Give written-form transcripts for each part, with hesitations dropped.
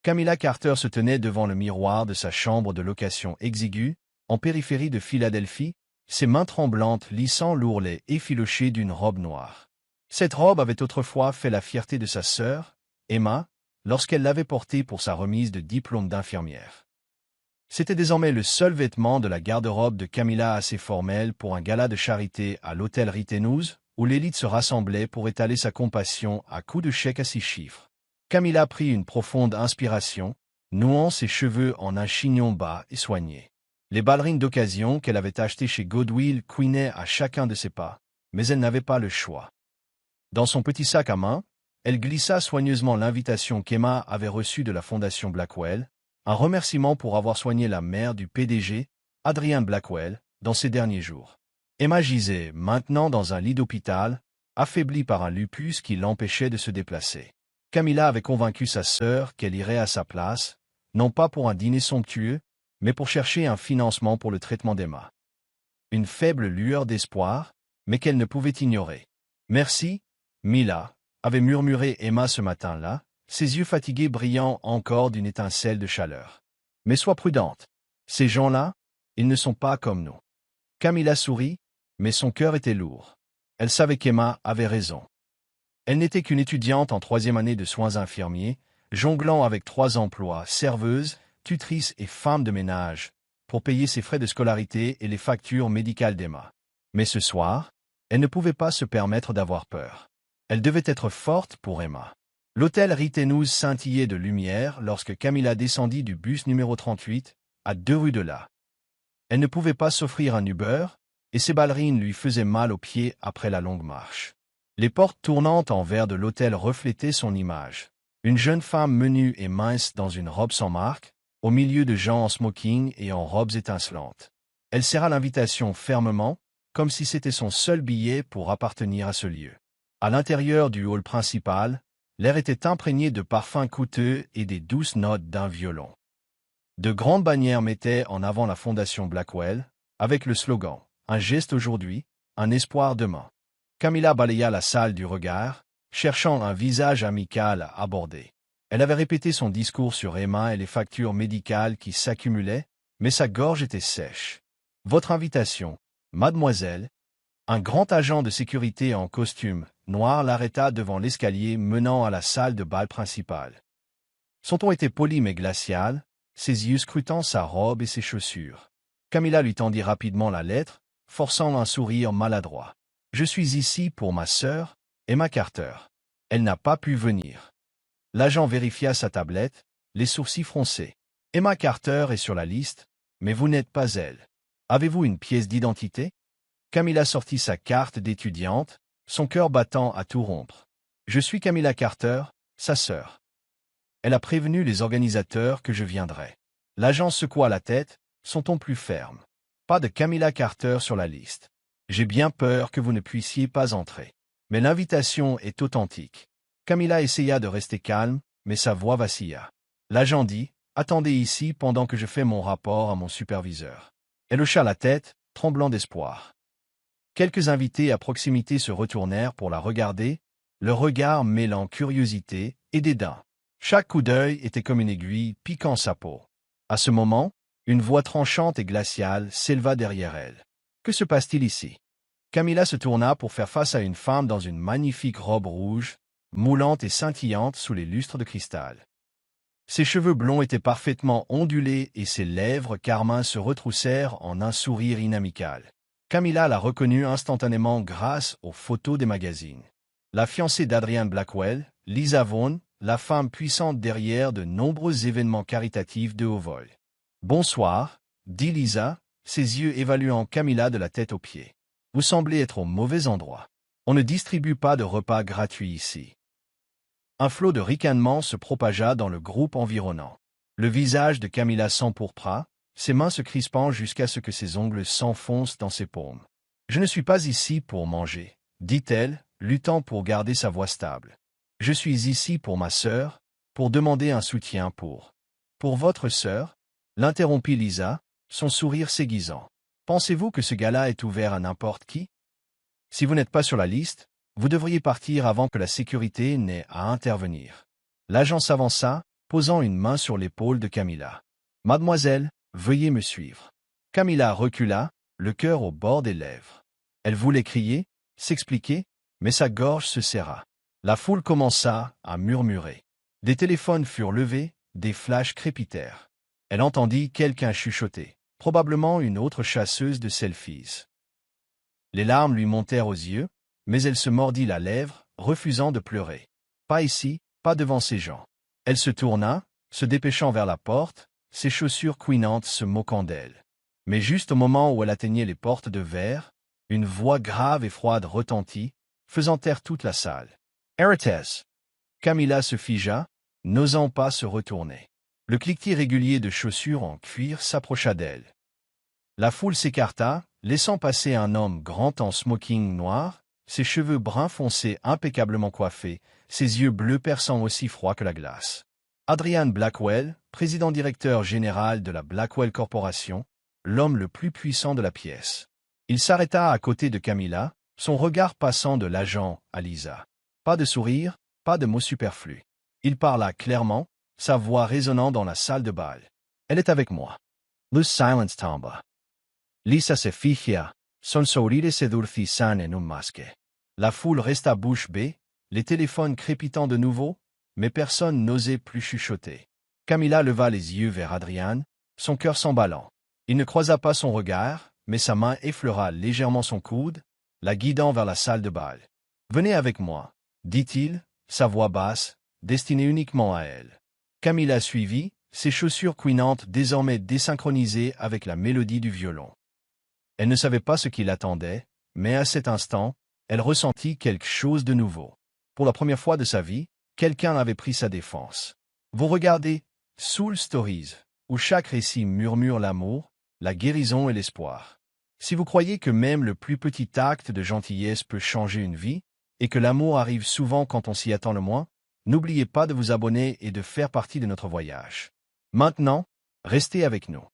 Camilla Carter se tenait devant le miroir de sa chambre de location exiguë, en périphérie de Philadelphie, ses mains tremblantes lissant l'ourlet effiloché d'une robe noire. Cette robe avait autrefois fait la fierté de sa sœur, Emma, lorsqu'elle l'avait portée pour sa remise de diplôme d'infirmière. C'était désormais le seul vêtement de la garde-robe de Camilla assez formel pour un gala de charité à l'hôtel Rittenhouse, où l'élite se rassemblait pour étaler sa compassion à coups de chèques à 6 chiffres. Camilla prit une profonde inspiration, nouant ses cheveux en un chignon bas et soigné. Les ballerines d'occasion qu'elle avait achetées chez Goodwill couinaient à chacun de ses pas, mais elle n'avait pas le choix. Dans son petit sac à main, elle glissa soigneusement l'invitation qu'Emma avait reçue de la Fondation Blackwell, un remerciement pour avoir soigné la mère du PDG, Adrian Blackwell, dans ses derniers jours. Emma gisait maintenant dans un lit d'hôpital, affaiblie par un lupus qui l'empêchait de se déplacer. Camilla avait convaincu sa sœur qu'elle irait à sa place, non pas pour un dîner somptueux, mais pour chercher un financement pour le traitement d'Emma. Une faible lueur d'espoir, mais qu'elle ne pouvait ignorer. « Merci, Mila », avait murmuré Emma ce matin-là, ses yeux fatigués brillant encore d'une étincelle de chaleur. « Mais sois prudente. Ces gens-là, ils ne sont pas comme nous. » Camilla sourit, mais son cœur était lourd. Elle savait qu'Emma avait raison. Elle n'était qu'une étudiante en 3e année de soins infirmiers, jonglant avec 3 emplois, serveuse, tutrice et femme de ménage, pour payer ses frais de scolarité et les factures médicales d'Emma. Mais ce soir, elle ne pouvait pas se permettre d'avoir peur. Elle devait être forte pour Emma. L'hôtel Rittenhouse scintillait de lumière lorsque Camilla descendit du bus numéro 38, à 2 rues de là. Elle ne pouvait pas s'offrir un Uber, et ses ballerines lui faisaient mal aux pieds après la longue marche. Les portes tournantes en verre de l'hôtel reflétaient son image. Une jeune femme menue et mince dans une robe sans marque, au milieu de gens en smoking et en robes étincelantes. Elle serra l'invitation fermement, comme si c'était son seul billet pour appartenir à ce lieu. À l'intérieur du hall principal, l'air était imprégné de parfums coûteux et des douces notes d'un violon. De grandes bannières mettaient en avant la Fondation Blackwell, avec le slogan « Un geste aujourd'hui, un espoir demain ». Camilla balaya la salle du regard, cherchant un visage amical à aborder. Elle avait répété son discours sur Emma et les factures médicales qui s'accumulaient, mais sa gorge était sèche. « Votre invitation, mademoiselle ». Un grand agent de sécurité en costume noir l'arrêta devant l'escalier menant à la salle de bal principale. Son ton était poli mais glacial, ses yeux scrutant sa robe et ses chaussures. Camilla lui tendit rapidement la lettre, forçant un sourire maladroit. « Je suis ici pour ma sœur, Emma Carter. Elle n'a pas pu venir. » L'agent vérifia sa tablette, les sourcils froncés. « Emma Carter est sur la liste, mais vous n'êtes pas elle. Avez-vous une pièce d'identité ?» Camilla sortit sa carte d'étudiante, son cœur battant à tout rompre. « Je suis Camilla Carter, sa sœur. Elle a prévenu les organisateurs que je viendrais. » L'agent secoua la tête, son ton plus ferme. « Pas de Camilla Carter sur la liste. J'ai bien peur que vous ne puissiez pas entrer. Mais l'invitation est authentique. » Camilla essaya de rester calme, mais sa voix vacilla. L'agent dit « Attendez ici pendant que je fais mon rapport à mon superviseur. » Elle hocha la tête, tremblant d'espoir. Quelques invités à proximité se retournèrent pour la regarder, leur regard mêlant curiosité et dédain. Chaque coup d'œil était comme une aiguille piquant sa peau. À ce moment, une voix tranchante et glaciale s'éleva derrière elle. « Que se passe-t-il ici ?» Camilla se tourna pour faire face à une femme dans une magnifique robe rouge, moulante et scintillante sous les lustres de cristal. Ses cheveux blonds étaient parfaitement ondulés et ses lèvres carmin se retroussèrent en un sourire inamical. Camilla la reconnut instantanément grâce aux photos des magazines. La fiancée d'Adrian Blackwell, Lisa Vaughn, la femme puissante derrière de nombreux événements caritatifs de haut vol. « Bonsoir », dit Lisa, ses yeux évaluant Camilla de la tête aux pieds. « Vous semblez être au mauvais endroit. On ne distribue pas de repas gratuits ici. » Un flot de ricanements se propagea dans le groupe environnant. Le visage de Camilla s'empourpra, ses mains se crispant jusqu'à ce que ses ongles s'enfoncent dans ses paumes. « Je ne suis pas ici pour manger, » dit-elle, luttant pour garder sa voix stable. « Je suis ici pour ma sœur, pour demander un soutien pour... »« Pour votre sœur ?» l'interrompit Lisa, son sourire s'aiguisant. « Pensez-vous que ce gala est ouvert à n'importe qui? Si vous n'êtes pas sur la liste, vous devriez partir avant que la sécurité n'ait à intervenir. » L'agent s'avança, posant une main sur l'épaule de Camilla. « Mademoiselle, veuillez me suivre. » Camilla recula, le cœur au bord des lèvres. Elle voulait crier, s'expliquer, mais sa gorge se serra. La foule commença à murmurer. Des téléphones furent levés, des flashs crépitèrent. Elle entendit quelqu'un chuchoter, probablement une autre chasseuse de selfies. Les larmes lui montèrent aux yeux, mais elle se mordit la lèvre, refusant de pleurer. Pas ici, pas devant ces gens. Elle se tourna, se dépêchant vers la porte, ses chaussures couinantes se moquant d'elle. Mais juste au moment où elle atteignait les portes de verre, une voix grave et froide retentit, faisant taire toute la salle. « Arrêtez !» Camilla se figea, n'osant pas se retourner. Le cliquetis régulier de chaussures en cuir s'approcha d'elle. La foule s'écarta, laissant passer un homme grand en smoking noir, ses cheveux bruns foncés impeccablement coiffés, ses yeux bleus perçants aussi froids que la glace. Adrian Blackwell, président-directeur général de la Blackwell Corporation, l'homme le plus puissant de la pièce. Il s'arrêta à côté de Camilla, son regard passant de l'agent à Lisa. Pas de sourire, pas de mots superflus. Il parla clairement, sa voix résonnant dans la salle de bal. « Elle est avec moi. » Le silence tomba. Lisa se fija, son sourire se durcissant en un masque. La foule resta bouche bée, les téléphones crépitant de nouveau, mais personne n'osait plus chuchoter. Camilla leva les yeux vers Adrian, son cœur s'emballant. Il ne croisa pas son regard, mais sa main effleura légèrement son coude, la guidant vers la salle de bal. « Venez avec moi, » dit-il, sa voix basse, destinée uniquement à elle. Camilla suivit, ses chaussures couinantes désormais désynchronisées avec la mélodie du violon. Elle ne savait pas ce qui l'attendait, mais à cet instant, elle ressentit quelque chose de nouveau. Pour la première fois de sa vie, quelqu'un avait pris sa défense. Vous regardez Soul Stories, où chaque récit murmure l'amour, la guérison et l'espoir. Si vous croyez que même le plus petit acte de gentillesse peut changer une vie, et que l'amour arrive souvent quand on s'y attend le moins, n'oubliez pas de vous abonner et de faire partie de notre voyage. Maintenant, restez avec nous.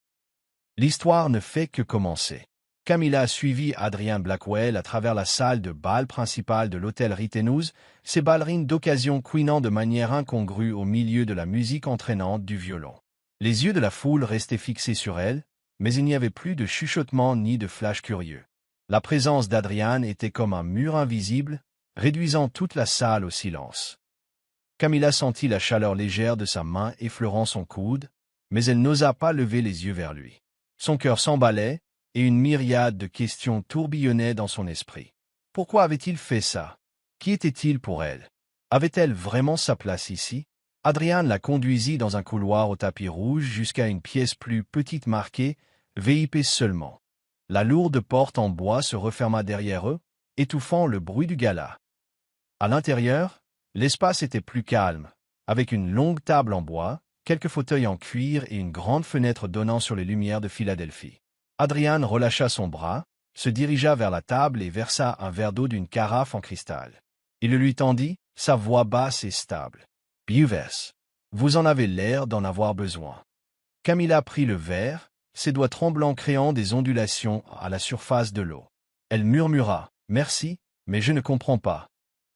L'histoire ne fait que commencer. Camilla suivit Adrian Blackwell à travers la salle de bal principale de l'hôtel Ritenouse, ses ballerines d'occasion couinant de manière incongrue au milieu de la musique entraînante du violon. Les yeux de la foule restaient fixés sur elle, mais il n'y avait plus de chuchotement ni de flash curieux. La présence d'Adrian était comme un mur invisible, réduisant toute la salle au silence. Camilla sentit la chaleur légère de sa main effleurant son coude, mais elle n'osa pas lever les yeux vers lui. Son cœur s'emballait, et une myriade de questions tourbillonnaient dans son esprit. Pourquoi avait-il fait ça? Qui était-il pour elle? Avait-elle vraiment sa place ici? Adrian la conduisit dans un couloir au tapis rouge jusqu'à une pièce plus petite marquée « VIP seulement ». La lourde porte en bois se referma derrière eux, étouffant le bruit du gala. À l'intérieur, l'espace était plus calme, avec une longue table en bois, quelques fauteuils en cuir et une grande fenêtre donnant sur les lumières de Philadelphie. Adrian relâcha son bras, se dirigea vers la table et versa un verre d'eau d'une carafe en cristal. Il le lui tendit, sa voix basse et stable. « Buvez. Vous en avez l'air d'en avoir besoin. » Camilla prit le verre, ses doigts tremblants créant des ondulations à la surface de l'eau. Elle murmura « Merci, mais je ne comprends pas. »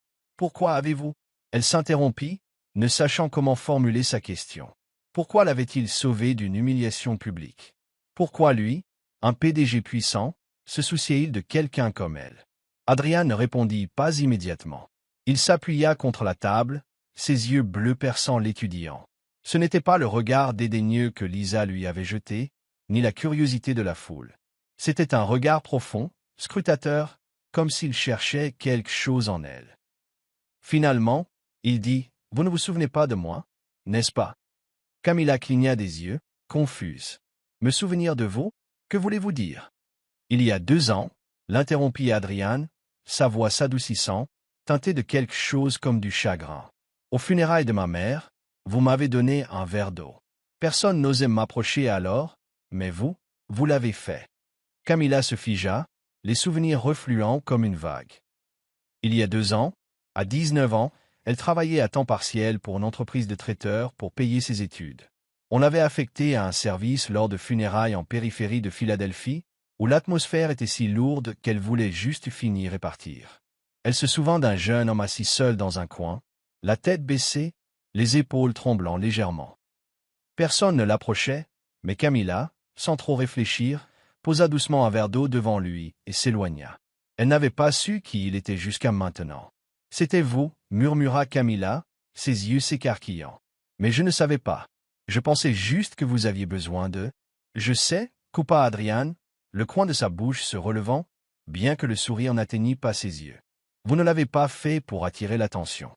« Pourquoi avez-vous » Elle s'interrompit, ne sachant comment formuler sa question. Pourquoi l'avait-il sauvée d'une humiliation publique? Pourquoi lui, un PDG puissant, se souciait-il de quelqu'un comme elle? Adrian ne répondit pas immédiatement. Il s'appuya contre la table, ses yeux bleus perçant l'étudiant. Ce n'était pas le regard dédaigneux que Lisa lui avait jeté, ni la curiosité de la foule. C'était un regard profond, scrutateur, comme s'il cherchait quelque chose en elle. Finalement, il dit « Vous ne vous souvenez pas de moi, n'est-ce pas ?» Camilla cligna des yeux, confuse. « Me souvenir de vous? Que voulez-vous dire ?»« Il y a 2 ans, » l'interrompit Adrian, sa voix s'adoucissant, teintée de quelque chose comme du chagrin. « Aux funérailles de ma mère, vous m'avez donné un verre d'eau. Personne n'osait m'approcher alors, mais vous l'avez fait. » Camilla se figea, les souvenirs refluant comme une vague. Il y a 2 ans, à 19 ans, elle travaillait à temps partiel pour une entreprise de traiteurs pour payer ses études. On l'avait affectée à un service lors de funérailles en périphérie de Philadelphie, où l'atmosphère était si lourde qu'elle voulait juste finir et partir. Elle se souvint d'un jeune homme assis seul dans un coin, la tête baissée, les épaules tremblant légèrement. Personne ne l'approchait, mais Camilla, sans trop réfléchir, posa doucement un verre d'eau devant lui et s'éloigna. Elle n'avait pas su qui il était jusqu'à maintenant. « C'était vous, » murmura Camilla, ses yeux s'écarquillant. « Mais je ne savais pas. Je pensais juste que vous aviez besoin de... » « Je sais, » coupa Adrian, le coin de sa bouche se relevant, bien que le sourire n'atteignît pas ses yeux. « Vous ne l'avez pas fait pour attirer l'attention.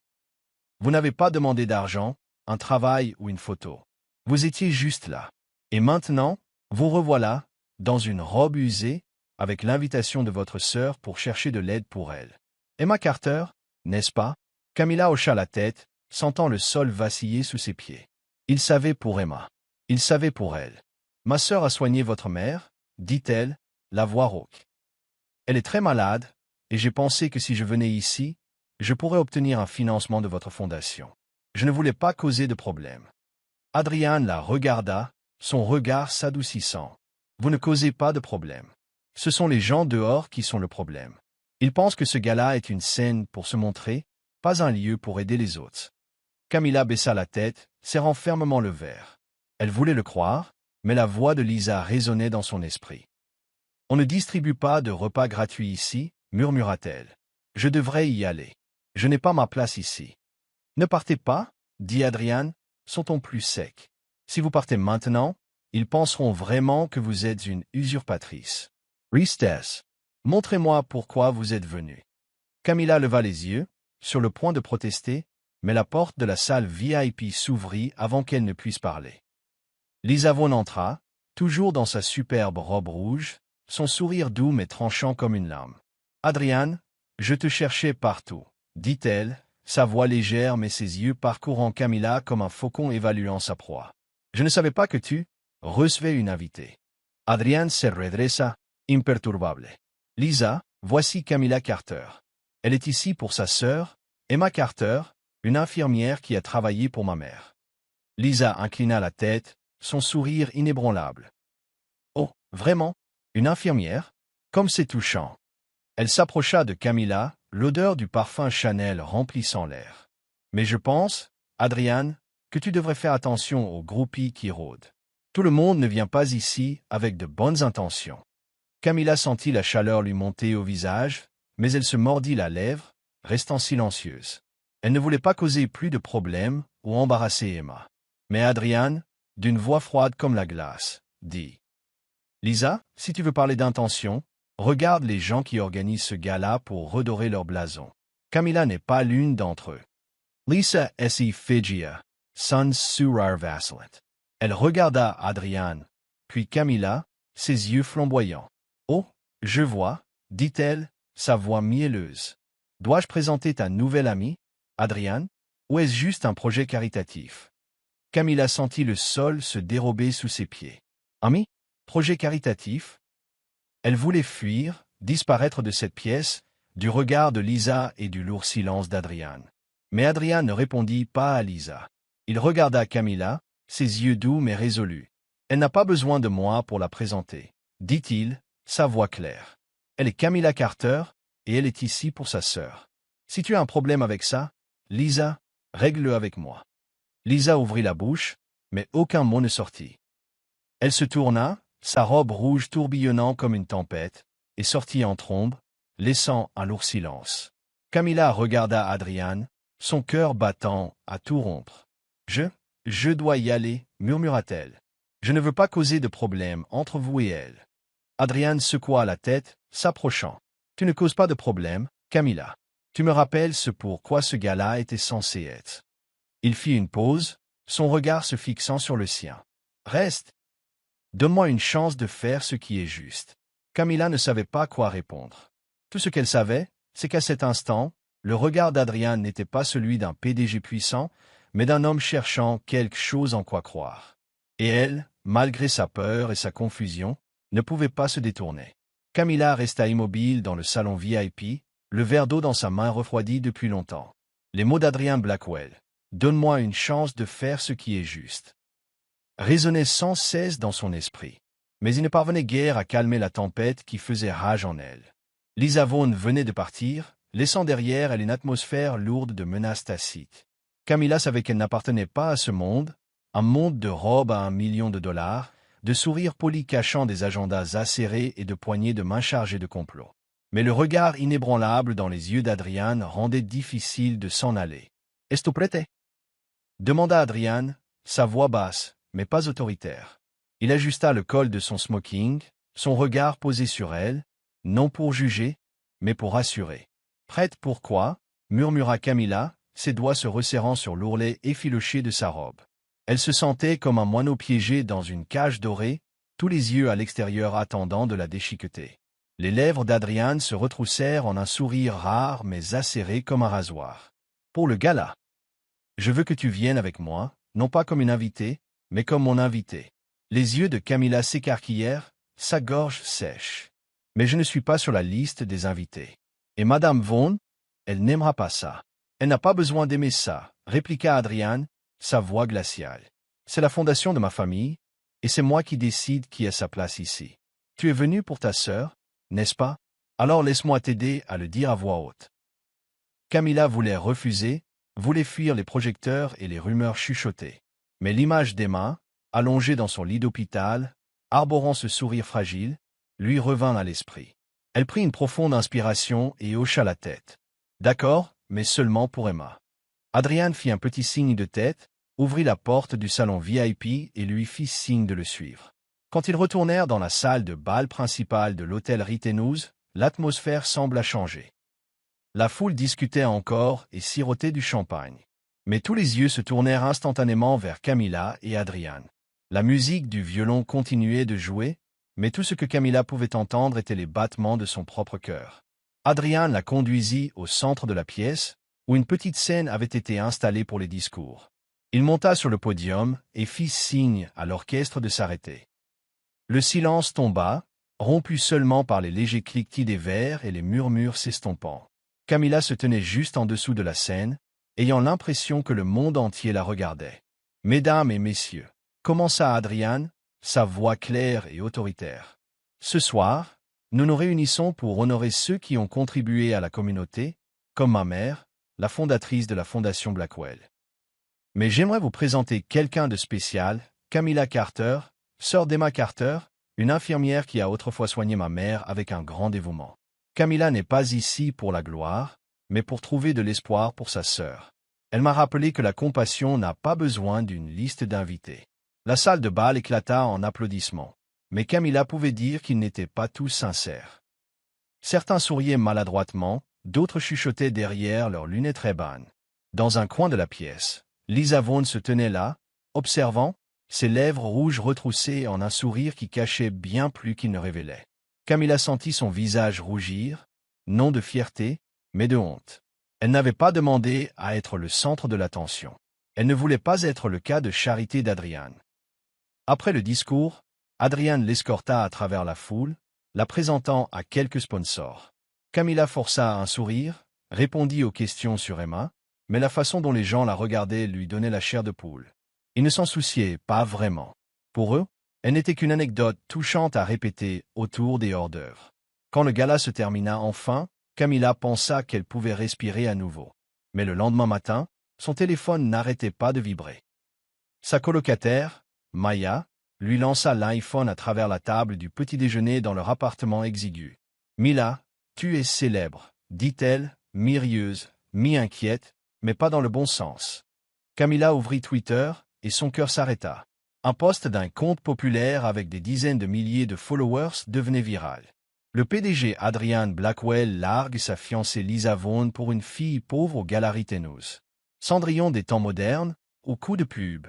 Vous n'avez pas demandé d'argent, un travail ou une photo. Vous étiez juste là. Et maintenant, vous revoilà, dans une robe usée, avec l'invitation de votre sœur pour chercher de l'aide pour elle. Emma Carter, n'est-ce pas? » Camilla hocha la tête, sentant le sol vaciller sous ses pieds. Il savait pour Emma. Il savait pour elle. « Ma sœur a soigné votre mère, » dit-elle, la voix rauque. « Elle est très malade, et j'ai pensé que si je venais ici, je pourrais obtenir un financement de votre fondation. Je ne voulais pas causer de problème. » Adrian la regarda, son regard s'adoucissant. « Vous ne causez pas de problème. Ce sont les gens dehors qui sont le problème. Ils pensent que ce gala est une scène pour se montrer, pas un lieu pour aider les autres. » Camilla baissa la tête, serrant fermement le verre. Elle voulait le croire, mais la voix de Lisa résonnait dans son esprit. « On ne distribue pas de repas gratuits ici, » murmura-t-elle. « Je devrais y aller. Je n'ai pas ma place ici. »« Ne partez pas, » dit Adrian, son ton plus sec. « Si vous partez maintenant, ils penseront vraiment que vous êtes une usurpatrice. Restez. Montrez-moi pourquoi vous êtes venu. » Camilla leva les yeux, sur le point de protester, mais la porte de la salle VIP s'ouvrit avant qu'elle ne puisse parler. Lisa Vaughan entra, toujours dans sa superbe robe rouge, son sourire doux mais tranchant comme une lame. « Adrian, je te cherchais partout, » dit-elle, sa voix légère mais ses yeux parcourant Camilla comme un faucon évaluant sa proie. « Je ne savais pas que tu recevais une invitée. » Adrian se redressa, imperturbable. « Lisa, voici Camilla Carter. Elle est ici pour sa sœur, Emma Carter, une infirmière qui a travaillé pour ma mère. » Lisa inclina la tête, son sourire inébranlable. « Oh, vraiment? Une infirmière? Comme c'est touchant. » Elle s'approcha de Camilla, l'odeur du parfum Chanel remplissant l'air. « Mais je pense, Adrian, que tu devrais faire attention aux groupies qui rôdent. Tout le monde ne vient pas ici avec de bonnes intentions. » Camilla sentit la chaleur lui monter au visage, mais elle se mordit la lèvre, restant silencieuse. Elle ne voulait pas causer plus de problèmes ou embarrasser Emma. Mais Adrian, d'une voix froide comme la glace, dit « Lisa, si tu veux parler d'intention, regarde les gens qui organisent ce gala pour redorer leur blason. Camilla n'est pas l'une d'entre eux. » Lisa esi Figia, sans surar vacilant. Elle regarda Adrian, puis Camilla, ses yeux flamboyants. « Oh, je vois, » dit-elle, sa voix mielleuse. « Dois-je présenter ta nouvelle amie, Adrian, ou est-ce juste un projet caritatif? » Camilla sentit le sol se dérober sous ses pieds. « Ami? Projet caritatif? » Elle voulait fuir, disparaître de cette pièce, du regard de Lisa et du lourd silence d'Adrian. Mais Adrian ne répondit pas à Lisa. Il regarda Camilla, ses yeux doux mais résolus. « Elle n'a pas besoin de moi pour la présenter, » dit-il, sa voix claire. « Elle est Camilla Carter, et elle est ici pour sa sœur. Si tu as un problème avec ça, Lisa, règle-le avec moi. » Lisa ouvrit la bouche, mais aucun mot ne sortit. Elle se tourna, sa robe rouge tourbillonnant comme une tempête, et sortit en trombe, laissant un lourd silence. Camilla regarda Adrian, son cœur battant à tout rompre. « Je dois y aller, » murmura-t-elle. « Je ne veux pas causer de problème entre vous et elle. » Adrian secoua la tête, s'approchant. « Tu ne causes pas de problème, Camilla. Tu me rappelles ce pour quoi ce gala était censé être. » Il fit une pause, son regard se fixant sur le sien. « Reste. Donne-moi une chance de faire ce qui est juste. » Camilla ne savait pas quoi répondre. Tout ce qu'elle savait, c'est qu'à cet instant, le regard d'Adrian n'était pas celui d'un PDG puissant, mais d'un homme cherchant quelque chose en quoi croire. Et elle, malgré sa peur et sa confusion, ne pouvait pas se détourner. Camilla resta immobile dans le salon VIP, le verre d'eau dans sa main refroidi depuis longtemps. Les mots d'Adrian Blackwell, « Donne-moi une chance de faire ce qui est juste », résonnaient sans cesse dans son esprit. Mais il ne parvenait guère à calmer la tempête qui faisait rage en elle. Lisa Vaughan venait de partir, laissant derrière elle une atmosphère lourde de menaces tacites. Camilla savait qu'elle n'appartenait pas à ce monde, un monde de robes à $1 million, de sourires polis cachant des agendas acérés et de poignées de mains chargées de complots. Mais le regard inébranlable dans les yeux d'Adrian rendait difficile de s'en aller. « Est-ce prêt ?» demanda Adrian, sa voix basse, mais pas autoritaire. Il ajusta le col de son smoking, son regard posé sur elle, non pour juger, mais pour rassurer. « Prête pourquoi ?» murmura Camilla, ses doigts se resserrant sur l'ourlet effiloché de sa robe. Elle se sentait comme un moineau piégé dans une cage dorée, tous les yeux à l'extérieur attendant de la déchiqueter. Les lèvres d'Adrian se retroussèrent en un sourire rare mais acéré comme un rasoir. « Pour le gala. Je veux que tu viennes avec moi, non pas comme une invitée, mais comme mon invité. » Les yeux de Camilla s'écarquillèrent, sa gorge sèche. « Mais je ne suis pas sur la liste des invités. Et Madame Vaughn, elle n'aimera pas ça. » « Elle n'a pas besoin d'aimer ça, » répliqua Adrian, sa voix glaciale. « C'est la fondation de ma famille, et c'est moi qui décide qui a sa place ici. Tu es venu pour ta sœur, n'est-ce pas? Alors laisse-moi t'aider à le dire à voix haute. » Camilla voulait refuser, voulait fuir les projecteurs et les rumeurs chuchotées. Mais l'image d'Emma, allongée dans son lit d'hôpital, arborant ce sourire fragile, lui revint à l'esprit. Elle prit une profonde inspiration et hocha la tête. « D'accord, mais seulement pour Emma. » Adrian fit un petit signe de tête, ouvrit la porte du salon VIP et lui fit signe de le suivre. Quand ils retournèrent dans la salle de bal principale de l'hôtel Ritenouse, l'atmosphère sembla changer. La foule discutait encore et sirotait du champagne. Mais tous les yeux se tournèrent instantanément vers Camilla et Adrian. La musique du violon continuait de jouer, mais tout ce que Camilla pouvait entendre étaient les battements de son propre cœur. Adrian la conduisit au centre de la pièce, où une petite scène avait été installée pour les discours. Il monta sur le podium et fit signe à l'orchestre de s'arrêter. Le silence tomba, rompu seulement par les légers cliquetis des verres et les murmures s'estompant. Camilla se tenait juste en dessous de la scène, ayant l'impression que le monde entier la regardait. « Mesdames et messieurs, » commença Adrian, sa voix claire et autoritaire. « Ce soir, nous nous réunissons pour honorer ceux qui ont contribué à la communauté, comme ma mère, la fondatrice de la Fondation Blackwell. Mais j'aimerais vous présenter quelqu'un de spécial, Camilla Carter, sœur d'Emma Carter, une infirmière qui a autrefois soigné ma mère avec un grand dévouement. Camilla n'est pas ici pour la gloire, mais pour trouver de l'espoir pour sa sœur. Elle m'a rappelé que la compassion n'a pas besoin d'une liste d'invités. » La salle de bal éclata en applaudissements. Mais Camilla pouvait dire qu'ils n'étaient pas tous sincères. Certains souriaient maladroitement, d'autres chuchotaient derrière leurs lunettes Ray-Ban. Dans un coin de la pièce, Lisa Vaughn se tenait là, observant, ses lèvres rouges retroussées en un sourire qui cachait bien plus qu'il ne révélait. Camilla sentit son visage rougir, non de fierté, mais de honte. Elle n'avait pas demandé à être le centre de l'attention. Elle ne voulait pas être le cas de charité d'Adrian. Après le discours, Adrian l'escorta à travers la foule, la présentant à quelques sponsors. Camilla força un sourire, répondit aux questions sur Emma, mais la façon dont les gens la regardaient lui donnait la chair de poule. Ils ne s'en souciaient pas vraiment. Pour eux, elle n'était qu'une anecdote touchante à répéter autour des hors-d'œuvre. Quand le gala se termina enfin, Camilla pensa qu'elle pouvait respirer à nouveau. Mais le lendemain matin, son téléphone n'arrêtait pas de vibrer. Sa colocataire, Maya, lui lança l'iPhone à travers la table du petit-déjeuner dans leur appartement exigu. « Mila, tu es célèbre, » dit-elle, mi-rieuse, mi-inquiète, mais pas dans le bon sens. Camilla ouvrit Twitter, et son cœur s'arrêta. Un post d'un compte populaire avec des dizaines de milliers de followers devenait viral. Le PDG Adrian Blackwell largue sa fiancée Lisa Vaughn pour une fille pauvre au Gala Ritenouse. Cendrillon des temps modernes, au coup de pub.